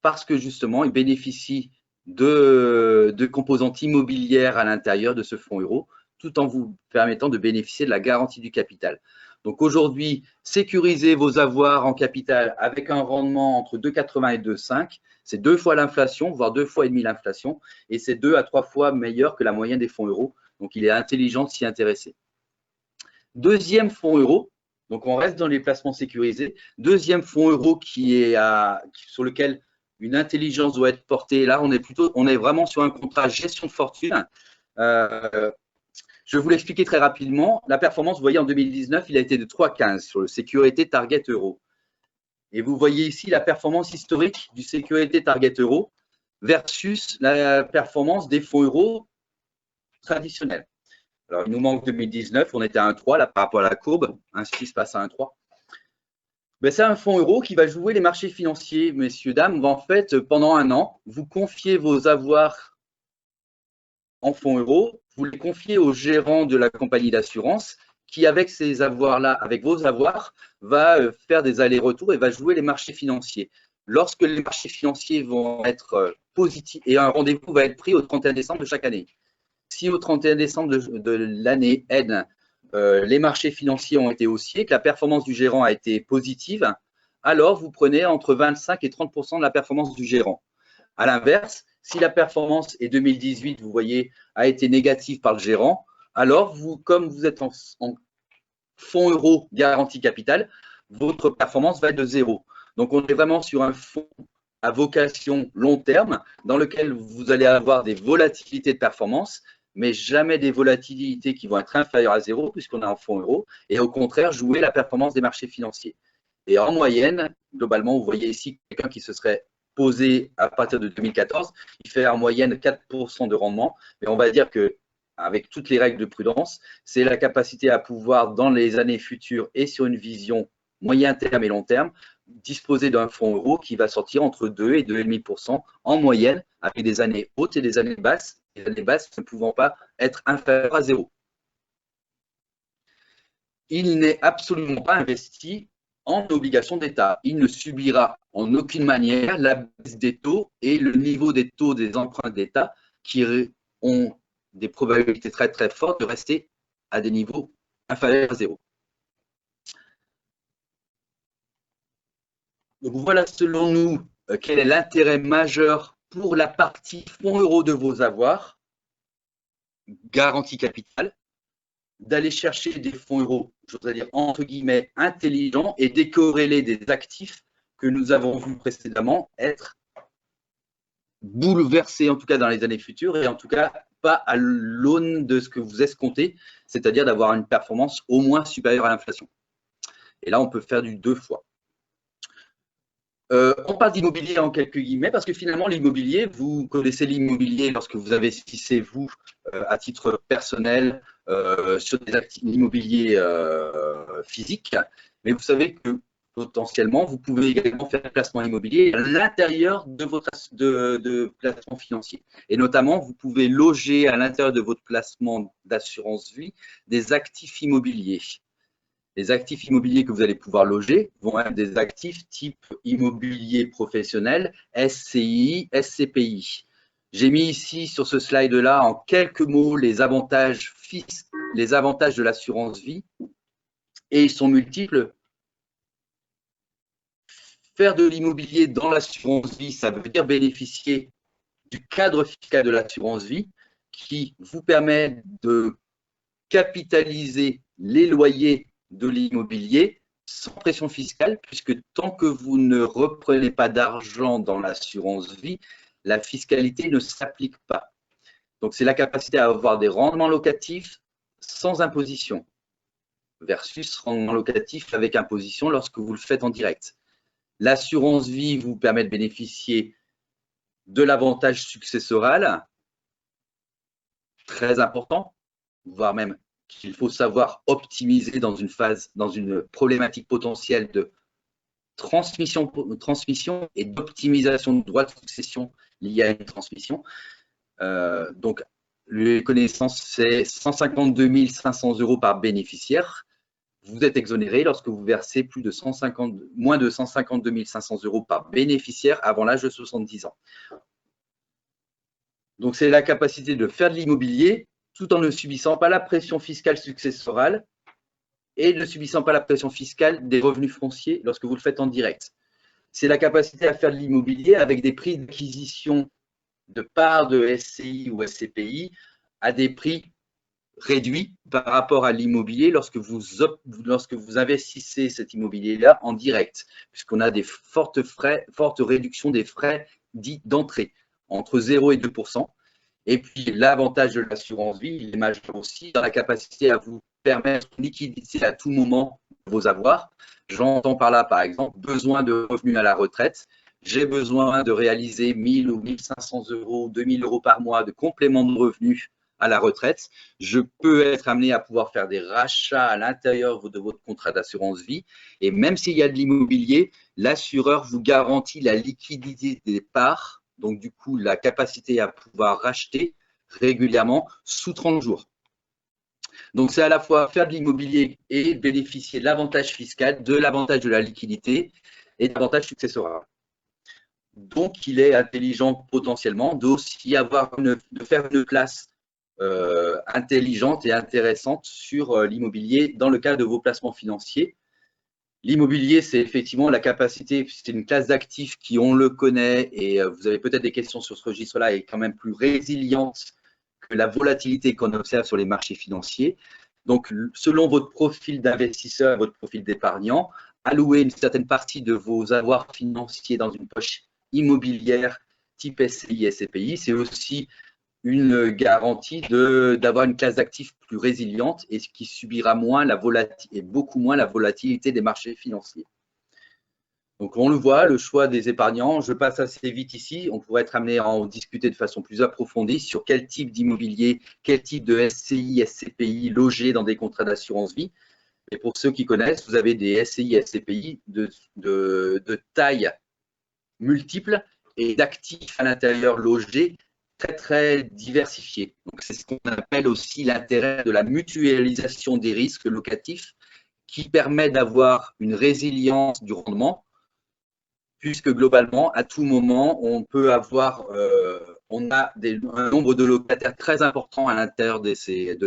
Parce que justement, il bénéficie de composantes immobilières à l'intérieur de ce fonds euro, tout en vous permettant de bénéficier de la garantie du capital. Donc aujourd'hui, sécurisez vos avoirs en capital avec un rendement entre 2,80 et 2,5. C'est 2 fois l'inflation, voire 2 fois et demi l'inflation, et c'est 2 à 3 fois meilleur que la moyenne des fonds euros. Donc il est intelligent de s'y intéresser. Deuxième fonds euro, donc on reste dans les placements sécurisés. Deuxième fonds euro sur lequel une intelligence doit être portée. Là, on est vraiment sur un contrat gestion de fortune. Je vais vous l'expliquer très rapidement. La performance, vous voyez, en 2019, il a été de 3,15 sur le Sécurité Target Euro. Et vous voyez ici la performance historique du Sécurité Target Euro versus la performance des fonds euros traditionnels. Alors, il nous manque 2019, on était à 1,3 là par rapport à la courbe, 1,6 passe à 1,3. Ben, c'est un fonds euro qui va jouer les marchés financiers, messieurs, dames. En fait, pendant un an, vous confiez vos avoirs en fonds euros, vous les confiez au gérant de la compagnie d'assurance qui, avec ces avoirs-là, avec vos avoirs, va faire des allers-retours et va jouer les marchés financiers. Lorsque les marchés financiers vont être positifs, et un rendez-vous va être pris au 31 décembre de chaque année. Si au 31 décembre de l'année N, les marchés financiers ont été haussiers, que la performance du gérant a été positive, alors vous prenez entre 25 et 30% de la performance du gérant. À l'inverse, si la performance est 2018, vous voyez, a été négative par le gérant, alors comme vous êtes en fonds euro garantie capital, votre performance va être de 0. Donc on est vraiment sur un fonds à vocation long terme dans lequel vous allez avoir des volatilités de performance, mais jamais des volatilités qui vont être inférieures à 0 puisqu'on est en fonds euro, et au contraire jouer la performance des marchés financiers. Et en moyenne, globalement, vous voyez ici quelqu'un qui se serait posé à partir de 2014, il fait en moyenne 4% de rendement, mais on va dire que avec toutes les règles de prudence, c'est la capacité à pouvoir, dans les années futures et sur une vision moyen terme et long terme, disposer d'un fonds euro qui va sortir entre 2 et 2,5% en moyenne, avec des années hautes et des années basses, les années basses ne pouvant pas être inférieures à zéro. Il n'est absolument pas investi en obligations d'État. Il ne subira en aucune manière la baisse des taux et le niveau des taux des emprunts d'État qui ont des probabilités très très fortes de rester à des niveaux inférieurs à zéro. Donc voilà, selon nous, quel est l'intérêt majeur pour la partie fonds euro de vos avoirs, garantie capitale, d'aller chercher des fonds euros, j'oserais dire entre guillemets, intelligents et décorréler des actifs que nous avons vu précédemment être bouleversés, en tout cas dans les années futures, et en tout cas pas à l'aune de ce que vous escomptez, c'est-à-dire d'avoir une performance au moins supérieure à l'inflation. Et là, on peut faire du 2 fois. On parle d'immobilier en quelques guillemets parce que finalement l'immobilier, vous connaissez l'immobilier lorsque vous investissez vous à titre personnel sur l'immobilier physique, mais vous savez que potentiellement vous pouvez également faire un placement immobilier à l'intérieur de votre placement financier. Et notamment, vous pouvez loger à l'intérieur de votre placement d'assurance vie des actifs immobiliers. Les actifs immobiliers que vous allez pouvoir loger vont être des actifs type immobilier professionnel, SCI, SCPI. J'ai mis ici sur ce slide-là en quelques mots les avantages de l'assurance vie et ils sont multiples. Faire de l'immobilier dans l'assurance vie, ça veut dire bénéficier du cadre fiscal de l'assurance vie qui vous permet de capitaliser les loyers de l'immobilier sans pression fiscale, puisque tant que vous ne reprenez pas d'argent dans l'assurance vie, la fiscalité ne s'applique pas. Donc, c'est la capacité à avoir des rendements locatifs sans imposition versus rendements locatifs avec imposition lorsque vous le faites en direct. L'assurance vie vous permet de bénéficier de l'avantage successoral, très important, voire même qu'il faut savoir optimiser dans une problématique potentielle de transmission et d'optimisation de droits de succession liés à une transmission. Donc, les connaissances, c'est 152 500 € par bénéficiaire. Vous êtes exonéré lorsque vous versez moins de 152 500 € par bénéficiaire avant l'âge de 70 ans. Donc, c'est la capacité de faire de l'immobilier tout en ne subissant pas la pression fiscale successorale et ne subissant pas la pression fiscale des revenus fonciers lorsque vous le faites en direct. C'est la capacité à faire de l'immobilier avec des prix d'acquisition de parts de SCI ou SCPI à des prix réduits par rapport à l'immobilier lorsque vous investissez cet immobilier-là en direct, puisqu'on a des fortes réductions des frais dits d'entrée, entre 0 et 2%. Et puis, l'avantage de l'assurance vie, il est majeur aussi dans la capacité à vous permettre une liquidité à tout moment de vos avoirs. J'entends par là, par exemple, besoin de revenus à la retraite. J'ai besoin de réaliser 1 000 ou 1 500 €, 2 000 € par mois de complément de revenus à la retraite. Je peux être amené à pouvoir faire des rachats à l'intérieur de votre contrat d'assurance vie. Et même s'il y a de l'immobilier, l'assureur vous garantit la liquidité des parts, donc du coup la capacité à pouvoir racheter régulièrement sous 30 jours. Donc c'est à la fois faire de l'immobilier et bénéficier de l'avantage fiscal, de l'avantage de la liquidité et de l'avantage successoral. Donc il est intelligent potentiellement de faire une place intelligente et intéressante sur l'immobilier dans le cadre de vos placements financiers. L'immobilier, c'est effectivement la capacité, c'est une classe d'actifs qui, on le connaît, et vous avez peut-être des questions sur ce registre-là, est quand même plus résiliente que la volatilité qu'on observe sur les marchés financiers. Donc, selon votre profil d'investisseur, votre profil d'épargnant, allouer une certaine partie de vos avoirs financiers dans une poche immobilière type SCI, SCPI, c'est aussi une garantie d'avoir une classe d'actifs plus résiliente et qui subira beaucoup moins la volatilité des marchés financiers. Donc, on le voit, le choix des épargnants, je passe assez vite ici, on pourrait être amené à en discuter de façon plus approfondie sur quel type d'immobilier, quel type de SCI, SCPI loger dans des contrats d'assurance vie. Et pour ceux qui connaissent, vous avez des SCI et SCPI de taille multiple et d'actifs à l'intérieur logés très, très diversifiés. Donc, c'est ce qu'on appelle aussi l'intérêt de la mutualisation des risques locatifs qui permet d'avoir une résilience du rendement, puisque globalement, à tout moment, on peut avoir, on a un nombre de locataires très important à l'intérieur de ces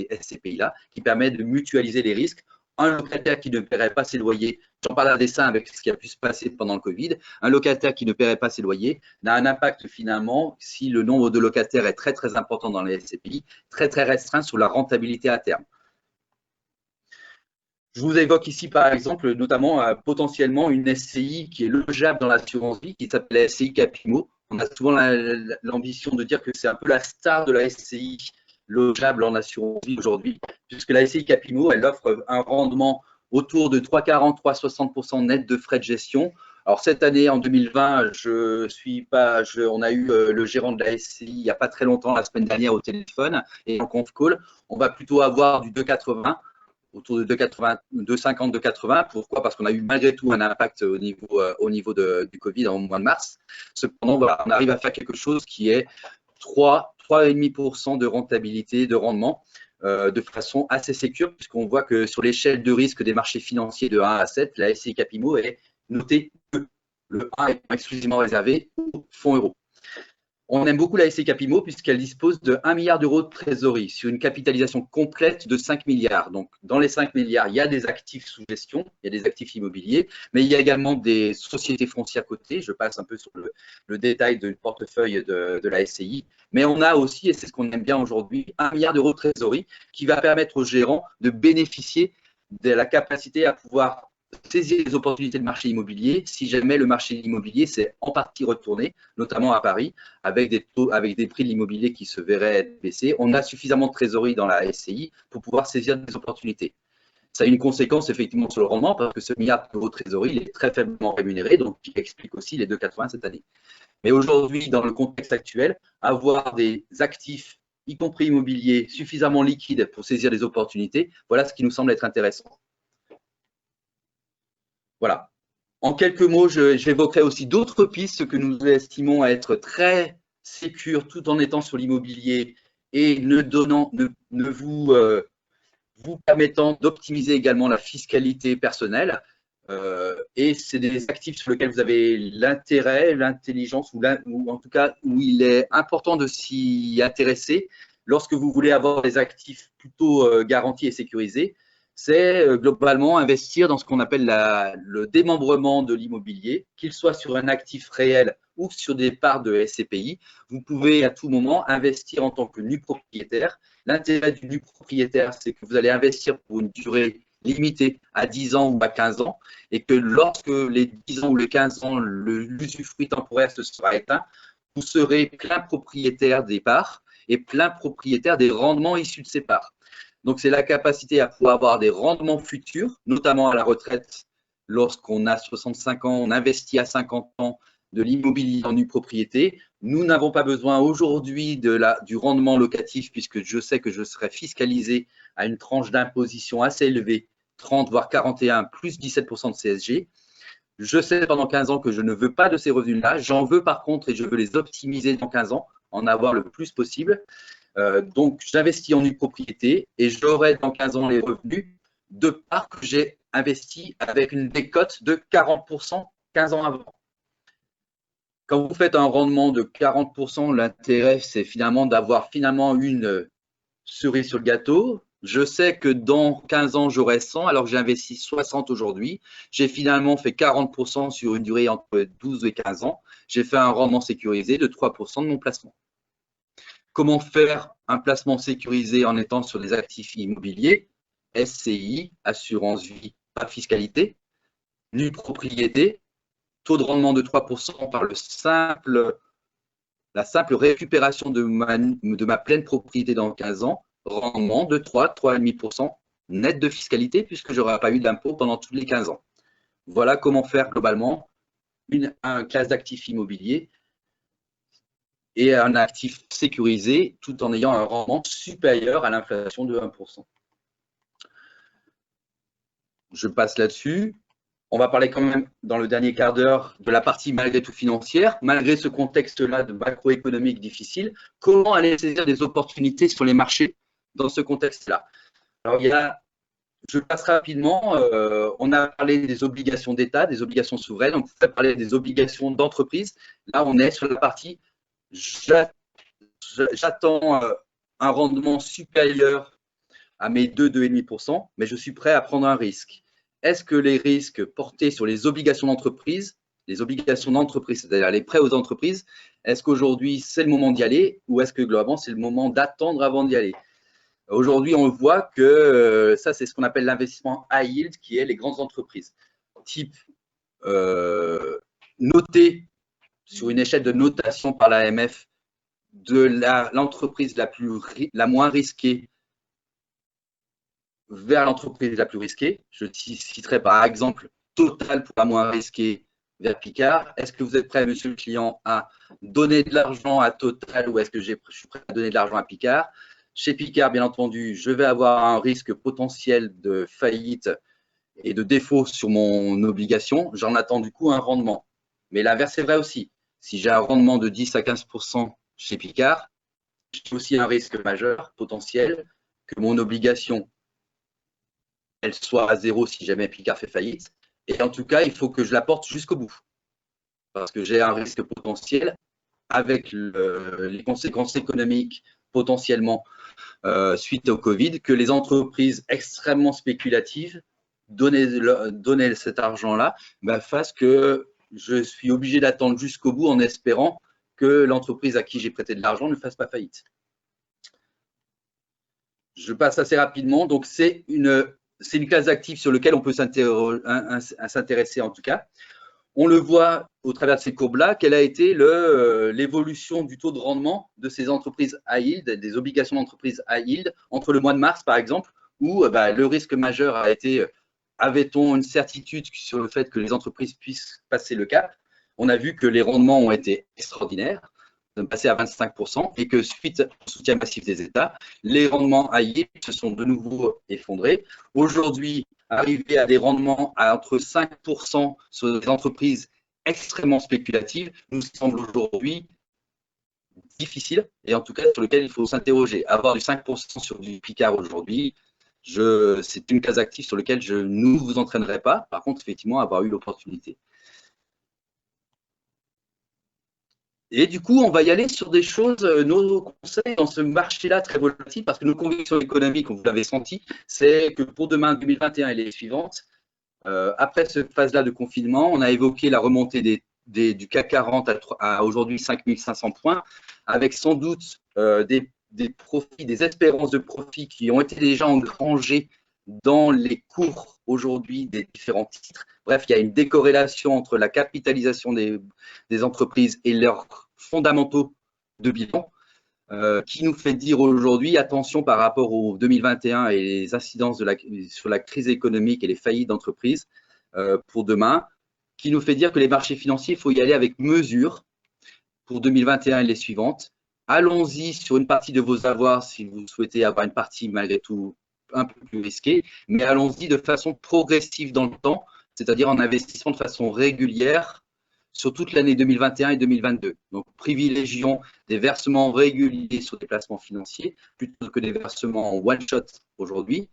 SCPI-là, qui permet de mutualiser les risques. Un locataire qui ne paierait pas ses loyers, j'en parle à dessein avec ce qui a pu se passer pendant le Covid, un locataire qui ne paierait pas ses loyers n'a un impact finalement, si le nombre de locataires est très très important dans les SCPI, très très restreint sur la rentabilité à terme. Je vous évoque ici, par exemple, notamment potentiellement une SCI qui est logeable dans l'assurance vie, qui s'appelle SCI Capimo. On a souvent l'ambition de dire que c'est un peu la star de la SCI logeable en assurance vie aujourd'hui, puisque la SCI Capimo, elle offre un rendement autour de 3,40, 3,60% net de frais de gestion. Alors cette année, en 2020, on a eu le gérant de la SCI il n'y a pas très longtemps, la semaine dernière, au téléphone et en conf call. On va plutôt avoir du 2,80. Autour de 2,80, 2,50, 2,80. Pourquoi? Parce qu'on a eu malgré tout un impact au niveau du Covid en mois de mars. Cependant, voilà, on arrive à faire quelque chose qui est 3,5% de rentabilité, de rendement, de façon assez sécure, puisqu'on voit que sur l'échelle de risque des marchés financiers de 1 à 7, la SCI Capimo est notée E. Le 1 est exclusivement réservé aux fonds euros. On aime beaucoup la SCI Capimo puisqu'elle dispose de 1 milliard d'euros de trésorerie sur une capitalisation complète de 5 milliards. Donc, dans les 5 milliards, il y a des actifs sous gestion, il y a des actifs immobiliers, mais il y a également des sociétés foncières cotées. Je passe un peu sur le détail du portefeuille de la SCI. Mais on a aussi, et c'est ce qu'on aime bien aujourd'hui, 1 milliard d'euros de trésorerie qui va permettre aux gérants de bénéficier de la capacité à pouvoir saisir les opportunités de marché immobilier si jamais le marché immobilier s'est en partie retourné, notamment à Paris, avec des prix de l'immobilier qui se verraient baisser. On a suffisamment de trésorerie dans la SCI pour pouvoir saisir des opportunités. Ça a une conséquence effectivement sur le rendement parce que ce milliard d'euros de trésorerie il est très faiblement rémunéré, donc qui explique aussi les 2,80 cette année. Mais aujourd'hui, dans le contexte actuel, avoir des actifs, y compris immobiliers, suffisamment liquides pour saisir des opportunités, voilà ce qui nous semble être intéressant. Voilà. En quelques mots, j'évoquerai aussi d'autres pistes que nous estimons être très sécures tout en étant sur l'immobilier et vous permettant d'optimiser également la fiscalité personnelle. Et c'est des actifs sur lesquels vous avez l'intérêt, l'intelligence ou en tout cas où il est important de s'y intéresser lorsque vous voulez avoir des actifs plutôt garantis et sécurisés. C'est globalement investir dans ce qu'on appelle le démembrement de l'immobilier, qu'il soit sur un actif réel ou sur des parts de SCPI. Vous pouvez à tout moment investir en tant que nu propriétaire. L'intérêt du nu propriétaire, c'est que vous allez investir pour une durée limitée à 10 ans ou à 15 ans et que lorsque les 10 ans ou les 15 ans, l'usufruit temporaire se sera éteint, vous serez plein propriétaire des parts et plein propriétaire des rendements issus de ces parts. Donc, c'est la capacité à pouvoir avoir des rendements futurs, notamment à la retraite. Lorsqu'on a 65 ans, on investit à 50 ans de l'immobilier en nue propriété. Nous n'avons pas besoin aujourd'hui du rendement locatif puisque je sais que je serai fiscalisé à une tranche d'imposition assez élevée, 30 voire 41 plus 17% de CSG. Je sais pendant 15 ans que je ne veux pas de ces revenus-là. J'en veux par contre et je veux les optimiser dans 15 ans, en avoir le plus possible. Donc, j'investis en nue propriété et j'aurai dans 15 ans les revenus de parts que j'ai investi avec une décote de 40% 15 ans avant. Quand vous faites un rendement de 40%, l'intérêt, c'est finalement d'avoir finalement une cerise sur le gâteau. Je sais que dans 15 ans, j'aurai 100 alors que j'ai investi 60 aujourd'hui. J'ai finalement fait 40% sur une durée entre 12 et 15 ans. J'ai fait un rendement sécurisé de 3% de mon placement. Comment faire un placement sécurisé en étant sur des actifs immobiliers? SCI, assurance vie, pas fiscalité, nue propriété, taux de rendement de 3% par la simple récupération de ma pleine propriété dans 15 ans, rendement de 3,5% net de fiscalité puisque je n'aurai pas eu d'impôt pendant tous les 15 ans. Voilà comment faire globalement un classe d'actifs immobiliers et un actif sécurisé tout en ayant un rendement supérieur à l'inflation de 1%. je passe là-dessus. On va parler quand même dans le dernier quart d'heure de la partie malgré tout financière. Malgré ce contexte-là de macroéconomique difficile, comment aller saisir des opportunités sur les marchés dans ce contexte-là? Alors, je passe rapidement, on a parlé des obligations d'État, des obligations souveraines, on pourrait parler des obligations d'entreprise. Là, on est sur la partie j'attends un rendement supérieur à mes 2,5%, mais je suis prêt à prendre un risque. Est-ce que les risques portés sur les obligations d'entreprise, c'est-à-dire les prêts aux entreprises, est-ce qu'aujourd'hui c'est le moment d'y aller ou est-ce que globalement c'est le moment d'attendre avant d'y aller? Aujourd'hui, on voit que ça, c'est ce qu'on appelle l'investissement high yield, qui est les grandes entreprises. Type noté sur une échelle de notation par l'AMF de l'entreprise la moins risquée vers l'entreprise la plus risquée. Je citerai par exemple Total pour la moins risquée vers Picard. Est-ce que vous êtes prêt, monsieur le client, à donner de l'argent à Total ou est-ce que je suis prêt à donner de l'argent à Picard? Chez Picard, bien entendu, je vais avoir un risque potentiel de faillite et de défaut sur mon obligation. J'en attends du coup un rendement. Mais l'inverse est vrai aussi. Si j'ai un rendement de 10 à 15% chez Picard, j'ai aussi un risque majeur potentiel que mon obligation elle soit à zéro si jamais Picard fait faillite. Et en tout cas, il faut que je la porte jusqu'au bout. Parce que j'ai un risque potentiel avec les conséquences économiques potentiellement suite au Covid, que les entreprises extrêmement spéculatives donner cet argent-là fassent que je suis obligé d'attendre jusqu'au bout en espérant que l'entreprise à qui j'ai prêté de l'argent ne fasse pas faillite. Je passe assez rapidement. Donc, c'est une classe d'actifs sur laquelle on peut s'intéresser en tout cas. On le voit au travers de ces courbes-là, quelle a été l'évolution du taux de rendement de ces entreprises high yield, des obligations d'entreprise high yield, entre le mois de mars, par exemple, où le risque majeur a été, avait-on une certitude sur le fait que les entreprises puissent passer le cap? On a vu que les rendements ont été extraordinaires, passé à 25%, et que suite au soutien massif des États, les rendements high yield se sont de nouveau effondrés. Aujourd'hui, arriver à des rendements à entre 5% sur des entreprises extrêmement spéculatives nous semble aujourd'hui difficile et en tout cas sur lequel il faut s'interroger. Avoir du 5% sur du Picard aujourd'hui, c'est une case active sur laquelle je ne vous entraînerai pas. Par contre, effectivement, avoir eu l'opportunité. Et du coup, on va y aller sur des choses, nos conseils dans ce marché-là très volatile, parce que nos convictions économiques, vous l'avez senti, c'est que pour demain 2021 et les suivantes, après cette phase-là de confinement, on a évoqué la remontée du CAC 40 à aujourd'hui 5500 points, avec sans doute des profits, des espérances de profit qui ont été déjà engrangées dans les cours aujourd'hui des différents titres. Bref, il y a une décorrélation entre la capitalisation des entreprises et leurs fondamentaux de bilan qui nous fait dire aujourd'hui, attention par rapport au 2021 et les incidences sur la crise économique et les faillites d'entreprises pour demain, qui nous fait dire que les marchés financiers, il faut y aller avec mesure pour 2021 et les suivantes. Allons-y sur une partie de vos avoirs si vous souhaitez avoir une partie malgré tout un peu plus risquée, mais allons-y de façon progressive dans le temps, c'est-à-dire en investissant de façon régulière sur toute l'année 2021 et 2022. Donc, privilégions des versements réguliers sur des placements financiers plutôt que des versements en one-shot aujourd'hui.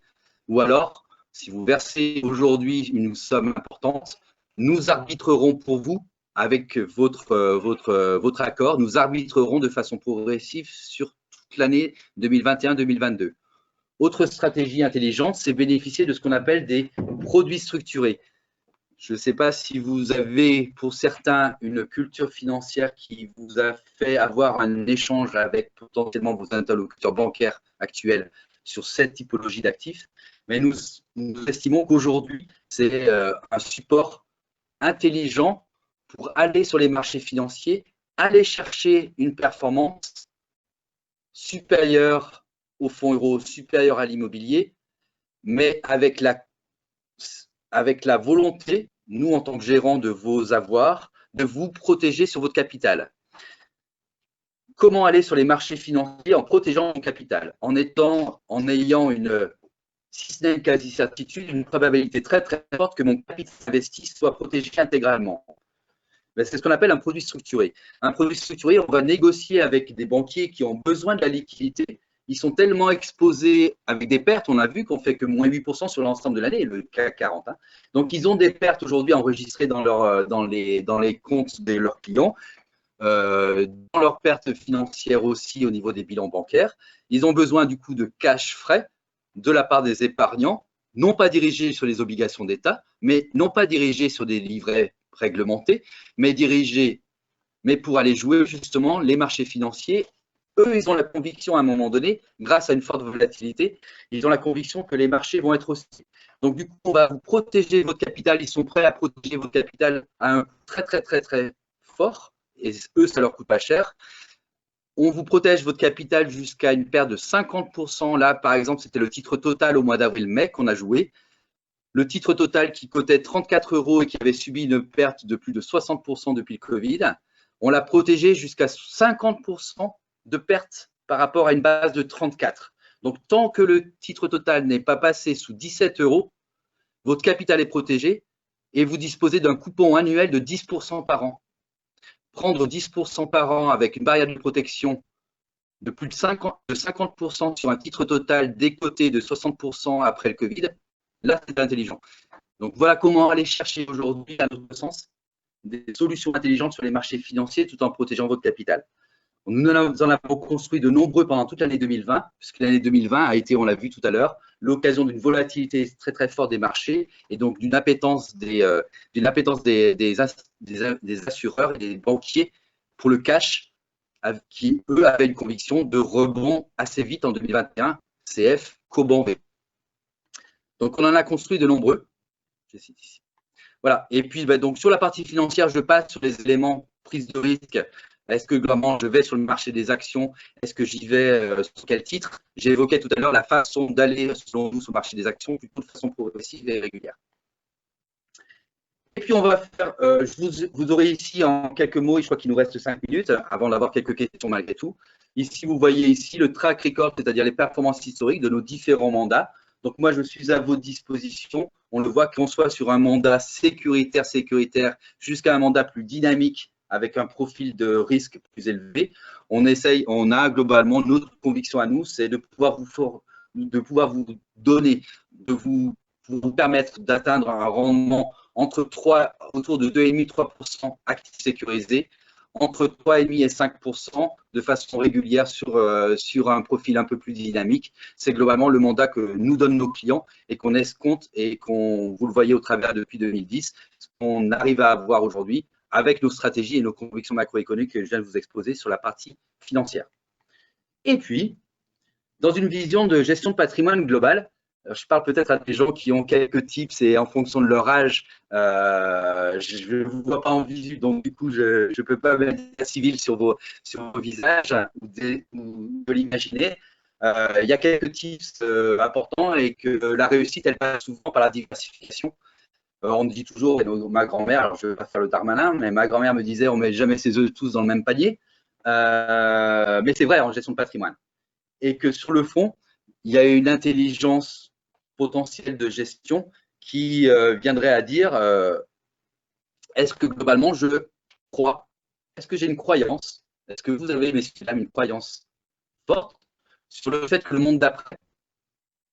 Ou alors, si vous versez aujourd'hui une somme importante, nous arbitrerons pour vous avec votre accord, nous arbitrerons de façon progressive sur toute l'année 2021-2022. Autre stratégie intelligente, c'est bénéficier de ce qu'on appelle des produits structurés. Je ne sais pas si vous avez, pour certains, une culture financière qui vous a fait avoir un échange avec potentiellement vos interlocuteurs bancaires actuels sur cette typologie d'actifs, mais nous estimons qu'aujourd'hui, c'est un support intelligent pour aller sur les marchés financiers, aller chercher une performance supérieure au fonds euro, supérieure à l'immobilier, mais avec la volonté, nous en tant que gérants de vos avoirs, de vous protéger sur votre capital. Comment aller sur les marchés financiers en protégeant mon capital, en ayant une si ce n'est une quasi-certitude, une probabilité très très forte que mon capital investi soit protégé intégralement. Ben, c'est ce qu'on appelle un produit structuré. Un produit structuré, on va négocier avec des banquiers qui ont besoin de la liquidité. Ils sont tellement exposés avec des pertes, on a vu qu'on fait que moins 8% sur l'ensemble de l'année, le CAC 40. Hein. Donc, ils ont des pertes aujourd'hui enregistrées dans les comptes de leurs clients, dans leurs pertes financières aussi au niveau des bilans bancaires. Ils ont besoin du coup de cash frais de la part des épargnants, non pas dirigés sur les obligations d'État, mais non pas dirigés sur des livrets réglementés, mais pour aller jouer justement les marchés financiers. Eux, ils ont la conviction à un moment donné, grâce à une forte volatilité, ils ont la conviction que les marchés vont être haussiers. Donc du coup, on va vous protéger votre capital, ils sont prêts à protéger votre capital à un très très très très fort, et eux, ça leur coûte pas cher. On vous protège votre capital jusqu'à une perte de 50%. Là, par exemple, c'était le titre Total au mois d'avril-mai qu'on a joué. Le titre Total qui cotait 34 € et qui avait subi une perte de plus de 60% depuis le Covid, on l'a protégé jusqu'à 50% de perte par rapport à une base de 34. Donc, tant que le titre Total n'est pas passé sous 17 €, votre capital est protégé et vous disposez d'un coupon annuel de 10% par an. Prendre 10% par an avec une barrière de protection de plus de 50% sur un titre Total décoté de 60% après le Covid, là, c'est intelligent. Donc, voilà comment aller chercher aujourd'hui, à notre sens, des solutions intelligentes sur les marchés financiers tout en protégeant votre capital. Nous en avons construit de nombreux pendant toute l'année 2020, puisque l'année 2020 a été, on l'a vu tout à l'heure, l'occasion d'une volatilité très très forte des marchés et donc d'une appétence des assureurs et des banquiers pour le cash, qui eux avaient une conviction de rebond assez vite en 2021, CF, Coban V. Donc on en a construit de nombreux. Je cite ici. Voilà. Et puis donc sur la partie financière, je passe sur les éléments prise de risque. Est-ce que globalement je vais sur le marché des actions? Est-ce que j'y vais sur quel titre? J'ai évoqué tout à l'heure la façon d'aller selon nous sur le marché des actions plutôt de façon progressive et régulière. Et puis on va faire, vous aurez ici en quelques mots, je crois qu'il nous reste 5 minutes avant d'avoir quelques questions malgré tout. Ici, vous voyez ici le track record, c'est-à-dire les performances historiques de nos différents mandats. Donc moi, je suis à votre disposition. On le voit qu'on soit sur un mandat sécuritaire jusqu'à un mandat plus dynamique avec un profil de risque plus élevé. On a globalement notre conviction à nous, c'est de pouvoir vous donner, de vous permettre d'atteindre un rendement autour de 2,5-3% actifs sécurisés, entre 3,5 et 5% de façon régulière sur un profil un peu plus dynamique. C'est globalement le mandat que nous donnent nos clients et qu'on escompte et qu'on, vous le voyez au travers depuis 2010, ce qu'on arrive à avoir aujourd'hui avec nos stratégies et nos convictions macroéconomiques que je viens de vous exposer sur la partie financière. Et puis, dans une vision de gestion de patrimoine globale, je parle peut-être à des gens qui ont quelques tips et en fonction de leur âge, je ne vous vois pas en visu, donc du coup, je ne peux pas mettre la civile sur vos visages ou de l'imaginer. Il y a quelques tips importants et que la réussite, elle passe souvent par la diversification. On dit toujours, ma grand-mère, alors je ne vais pas faire le Darmanin, mais ma grand-mère me disait on ne met jamais ses œufs tous dans le même panier. Mais c'est vrai en gestion de patrimoine. Et que sur le fond, il y a une intelligence potentielle de gestion qui viendrait à dire est-ce que globalement je crois? Est-ce que j'ai une croyance? Est-ce que vous avez, messieurs, une croyance forte sur le fait que le monde d'après,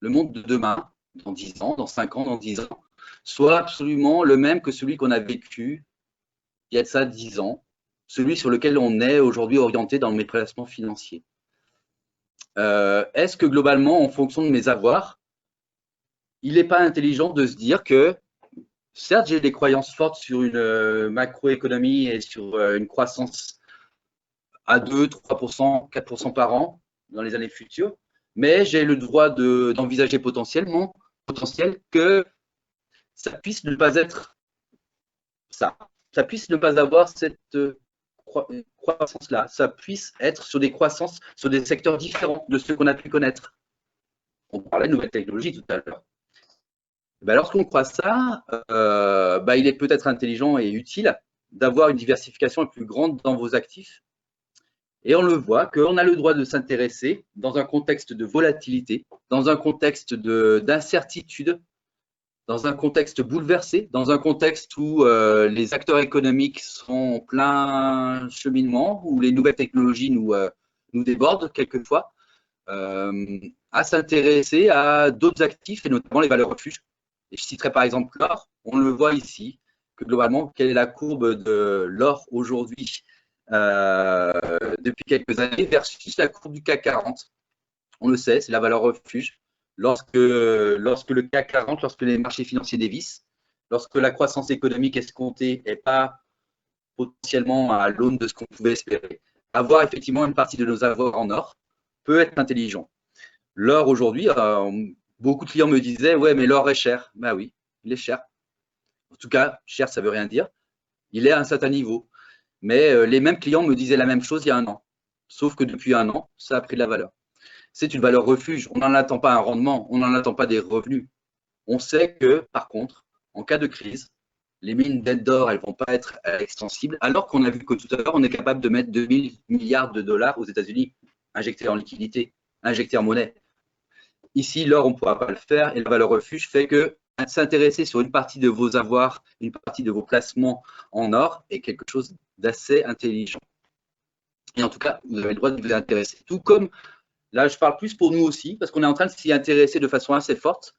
le monde de demain, dans 10 ans, dans 5 ans, dans 10 ans, soit absolument le même que celui qu'on a vécu il y a de ça 10 ans, celui sur lequel on est aujourd'hui orienté dans mes placements financiers? Est-ce que globalement, en fonction de mes avoirs, il n'est pas intelligent de se dire que, certes, j'ai des croyances fortes sur une macroéconomie et sur une croissance à 2, 3%, 4% par an dans les années futures, mais j'ai le droit d'envisager potentiel que ça puisse ne pas être ça. Ça puisse ne pas avoir cette croissance-là. Ça puisse être sur des croissances, sur des secteurs différents de ceux qu'on a pu connaître. On parlait de nouvelles technologies tout à l'heure. Ben, lorsqu'on croit ça, il est peut-être intelligent et utile d'avoir une diversification plus grande dans vos actifs Et on le voit qu'on a le droit de s'intéresser dans un contexte de volatilité, dans un contexte d'incertitude, dans un contexte bouleversé, dans un contexte où les acteurs économiques sont en plein cheminement, où les nouvelles technologies nous débordent quelquefois, à s'intéresser à d'autres actifs et notamment les valeurs refuges. Et je citerai par exemple l'or. On le voit ici, que globalement, quelle est la courbe de l'or aujourd'hui depuis quelques années versus la courbe du CAC 40. On le sait, c'est la valeur refuge. Lorsque le CAC 40, lorsque les marchés financiers dévissent, lorsque la croissance économique escomptée n'est pas potentiellement à l'aune de ce qu'on pouvait espérer, avoir effectivement une partie de nos avoirs en or peut être intelligent. L'or aujourd'hui, beaucoup de clients me disaient « ouais, mais l'or est cher ». Ben oui, il est cher. En tout cas, cher, ça ne veut rien dire. Il est à un certain niveau. Mais les mêmes clients me disaient la même chose il y a un an. Sauf que depuis un an, ça a pris de la valeur. C'est une valeur refuge. On n'en attend pas un rendement, on n'en attend pas des revenus. On sait que, par contre, en cas de crise, les mines d'or, elles ne vont pas être extensibles, alors qu'on a vu que tout à l'heure, on est capable de mettre 2000 milliards de dollars aux États-Unis, injectés en liquidité, injectés en monnaie. Ici, l'or, on ne pourra pas le faire, et la valeur refuge fait que s'intéresser sur une partie de vos avoirs, une partie de vos placements en or est quelque chose d'assez intelligent. Et en tout cas, vous avez le droit de vous intéresser. Tout comme, là, je parle plus pour nous aussi, parce qu'on est en train de s'y intéresser de façon assez forte.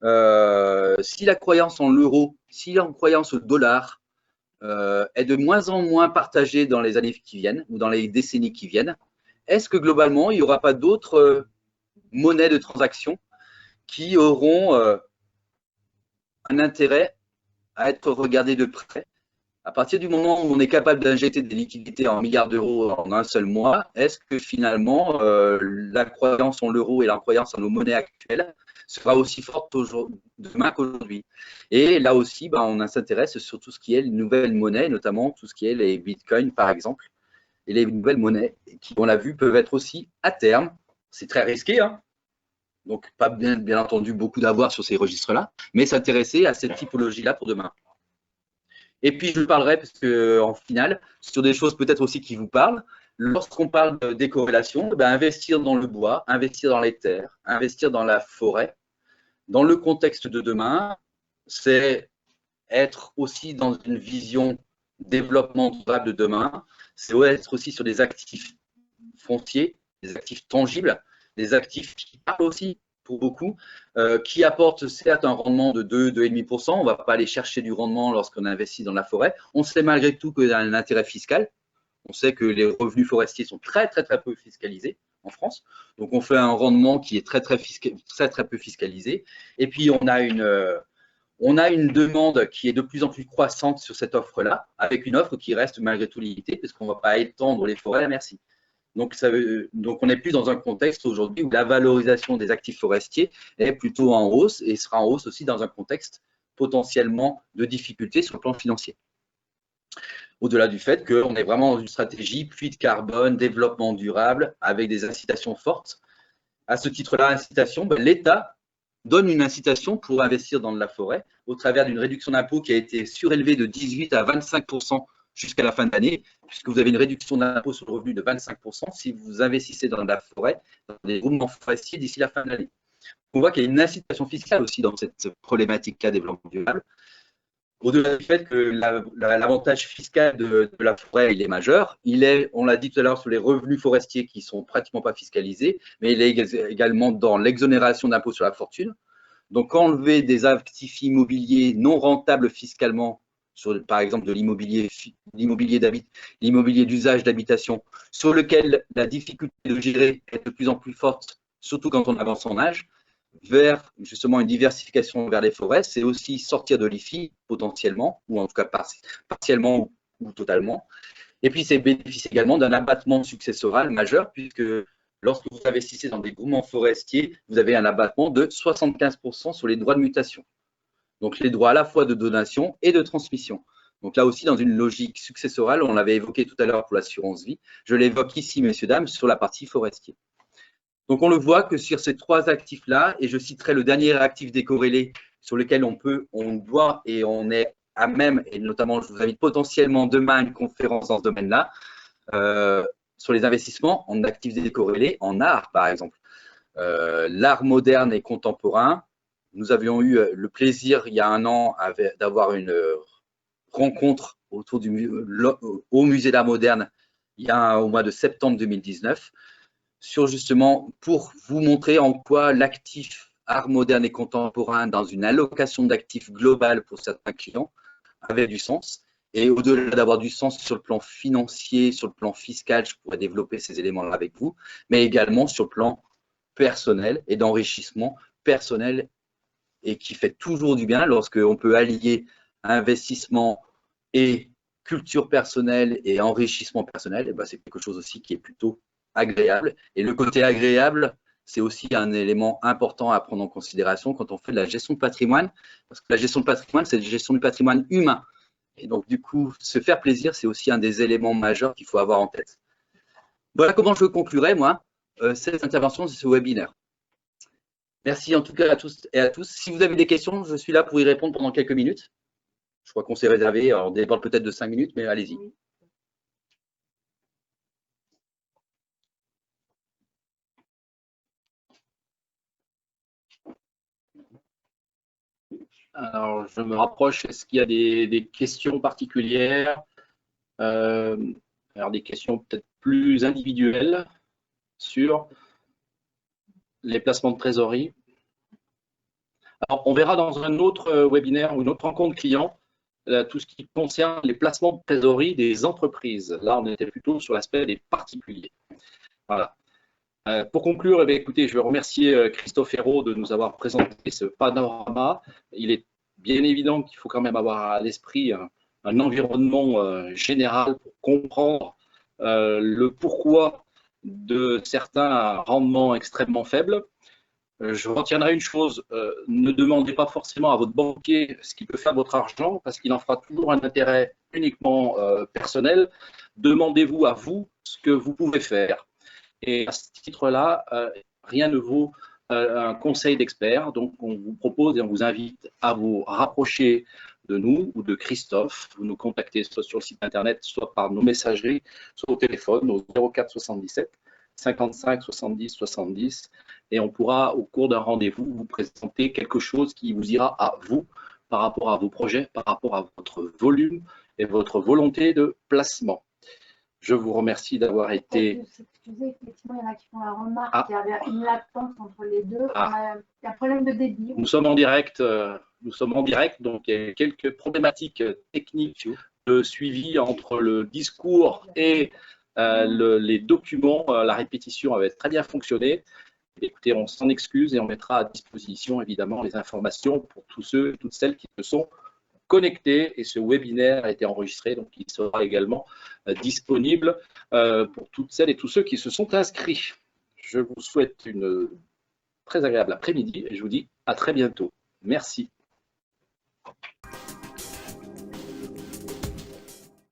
Si la croyance en l'euro, si la croyance au dollar est de moins en moins partagée dans les années qui viennent ou dans les décennies qui viennent, est-ce que globalement, il n'y aura pas d'autres monnaies de transaction qui auront un intérêt à être regardées de près? À partir du moment où on est capable d'injecter des liquidités en milliards d'euros en un seul mois, est-ce que finalement la croyance en l'euro et la croyance en nos monnaies actuelles sera aussi forte demain qu'aujourd'hui? Et là aussi, on s'intéresse sur tout ce qui est les nouvelles monnaies, notamment tout ce qui est les bitcoins par exemple, et les nouvelles monnaies qui, on l'a vu, peuvent être aussi à terme, c'est très risqué, hein, donc pas bien entendu beaucoup d'avoir sur ces registres-là, mais s'intéresser à cette typologie-là pour demain. Et puis, je parlerai, parce qu'en finale, sur des choses peut-être aussi qui vous parlent. Lorsqu'on parle de décorrélation, investir dans le bois, investir dans les terres, investir dans la forêt, dans le contexte de demain, c'est être aussi dans une vision développement durable de demain, c'est être aussi sur des actifs fonciers, des actifs tangibles, des actifs qui parlent aussi pour beaucoup, qui apportent certes un rendement de 2, 2,5%. On ne va pas aller chercher du rendement lorsqu'on investit dans la forêt. On sait malgré tout qu'il y a un intérêt fiscal. On sait que les revenus forestiers sont très peu fiscalisés en France. Donc, on fait un rendement qui est très peu fiscalisé. Et puis, on a une demande qui est de plus en plus croissante sur cette offre-là, avec une offre qui reste malgré tout limitée, parce qu'on ne va pas étendre les forêts à merci. Donc, on n'est plus dans un contexte aujourd'hui où la valorisation des actifs forestiers est plutôt en hausse et sera en hausse aussi dans un contexte potentiellement de difficultés sur le plan financier. Au-delà du fait qu'on est vraiment dans une stratégie puits de carbone, développement durable, avec des incitations fortes. À ce titre-là, incitation, l'État donne une incitation pour investir dans de la forêt au travers d'une réduction d'impôt qui a été surélevée de 18 à 25% jusqu'à la fin de l'année, puisque vous avez une réduction d'impôt sur le revenu de 25% si vous investissez dans la forêt, dans des groupements forestiers d'ici la fin de l'année. On voit qu'il y a une incitation fiscale aussi dans cette problématique-là développement durable. Au-delà du fait que l'avantage fiscal de la forêt, il est majeur, on l'a dit tout à l'heure, sur les revenus forestiers qui ne sont pratiquement pas fiscalisés, mais il est également dans l'exonération d'impôt sur la fortune. Donc, enlever des actifs immobiliers non rentables fiscalement, par exemple de l'immobilier d'usage d'habitation, sur lequel la difficulté de gérer est de plus en plus forte, surtout quand on avance en âge, vers justement une diversification vers les forêts, c'est aussi sortir de l'IFI potentiellement, ou en tout cas partiellement ou totalement. Et puis, c'est bénéficier également d'un abattement successoral majeur, puisque lorsque vous investissez dans des groupements forestiers, vous avez un abattement de 75% sur les droits de mutation. Donc, les droits à la fois de donation et de transmission. Donc là aussi, dans une logique successorale, on l'avait évoqué tout à l'heure pour l'assurance vie, je l'évoque ici, messieurs, dames, sur la partie forestier. Donc, on le voit que sur ces trois actifs-là, et je citerai le dernier actif décorrélé sur lequel on doit et on est à même, et notamment, je vous invite potentiellement demain à une conférence dans ce domaine-là, sur les investissements en actifs décorrélés, en art par exemple. L'art moderne et contemporain. Nous avions eu le plaisir il y a un an d'avoir une rencontre autour au musée d'art moderne au mois de septembre 2019 sur justement pour vous montrer en quoi l'actif art moderne et contemporain dans une allocation d'actifs globale pour certains clients avait du sens. Et au-delà d'avoir du sens sur le plan financier, sur le plan fiscal, je pourrais développer ces éléments-là avec vous, mais également sur le plan personnel et d'enrichissement personnel et qui fait toujours du bien lorsqu'on peut allier investissement et culture personnelle et enrichissement personnel. Et ben, c'est quelque chose aussi qui est plutôt agréable. Et le côté agréable, c'est aussi un élément important à prendre en considération quand on fait de la gestion de patrimoine, parce que la gestion de patrimoine, c'est la gestion du patrimoine humain. Et donc, du coup, se faire plaisir, c'est aussi un des éléments majeurs qu'il faut avoir en tête. Voilà comment je conclurai, moi, cette intervention de ce webinaire. Merci en tout cas à tous et à tous. Si vous avez des questions, je suis là pour y répondre pendant quelques minutes. Je crois qu'on s'est réservé, on déborde peut-être de 5 minutes, mais allez-y. Alors, je me rapproche. Est-ce qu'il y a des questions particulières? Alors, des questions peut-être plus individuelles sur les placements de trésorerie. Alors, on verra dans un autre webinaire ou une autre rencontre client tout ce qui concerne les placements de trésorerie des entreprises. Là, on était plutôt sur l'aspect des particuliers. Voilà. Pour conclure, eh bien, écoutez, je veux remercier Christophe Hérault de nous avoir présenté ce panorama. Il est bien évident qu'il faut quand même avoir à l'esprit un environnement général pour comprendre le pourquoi de certains rendements extrêmement faibles. Je retiendrai une chose, ne demandez pas forcément à votre banquier ce qu'il peut faire de votre argent, parce qu'il en fera toujours un intérêt uniquement personnel. Demandez-vous à vous ce que vous pouvez faire. Et à ce titre-là, rien ne vaut un conseil d'expert. Donc, on vous propose et on vous invite à vous rapprocher de nous ou de Christophe. Vous nous contactez soit sur le site internet, soit par nos messageries, soit au téléphone au 04 77 55 70 70. Et on pourra, au cours d'un rendez-vous, vous présenter quelque chose qui vous ira à vous par rapport à vos projets, par rapport à votre volume et votre volonté de placement. Je vous remercie d'avoir été… Excusez, effectivement, il y en a qui font la remarque qu'il y avait une latence entre les deux. Il y a un problème de débit. Nous sommes en direct, donc il y a quelques problématiques techniques de suivi entre le discours et les documents. La répétition avait très bien fonctionné. Écoutez, on s'en excuse et on mettra à disposition évidemment les informations pour tous ceux et toutes celles qui se sont connectés, et ce webinaire a été enregistré, donc il sera également disponible pour toutes celles et tous ceux qui se sont inscrits. Je vous souhaite une très agréable après-midi et je vous dis à très bientôt. Merci.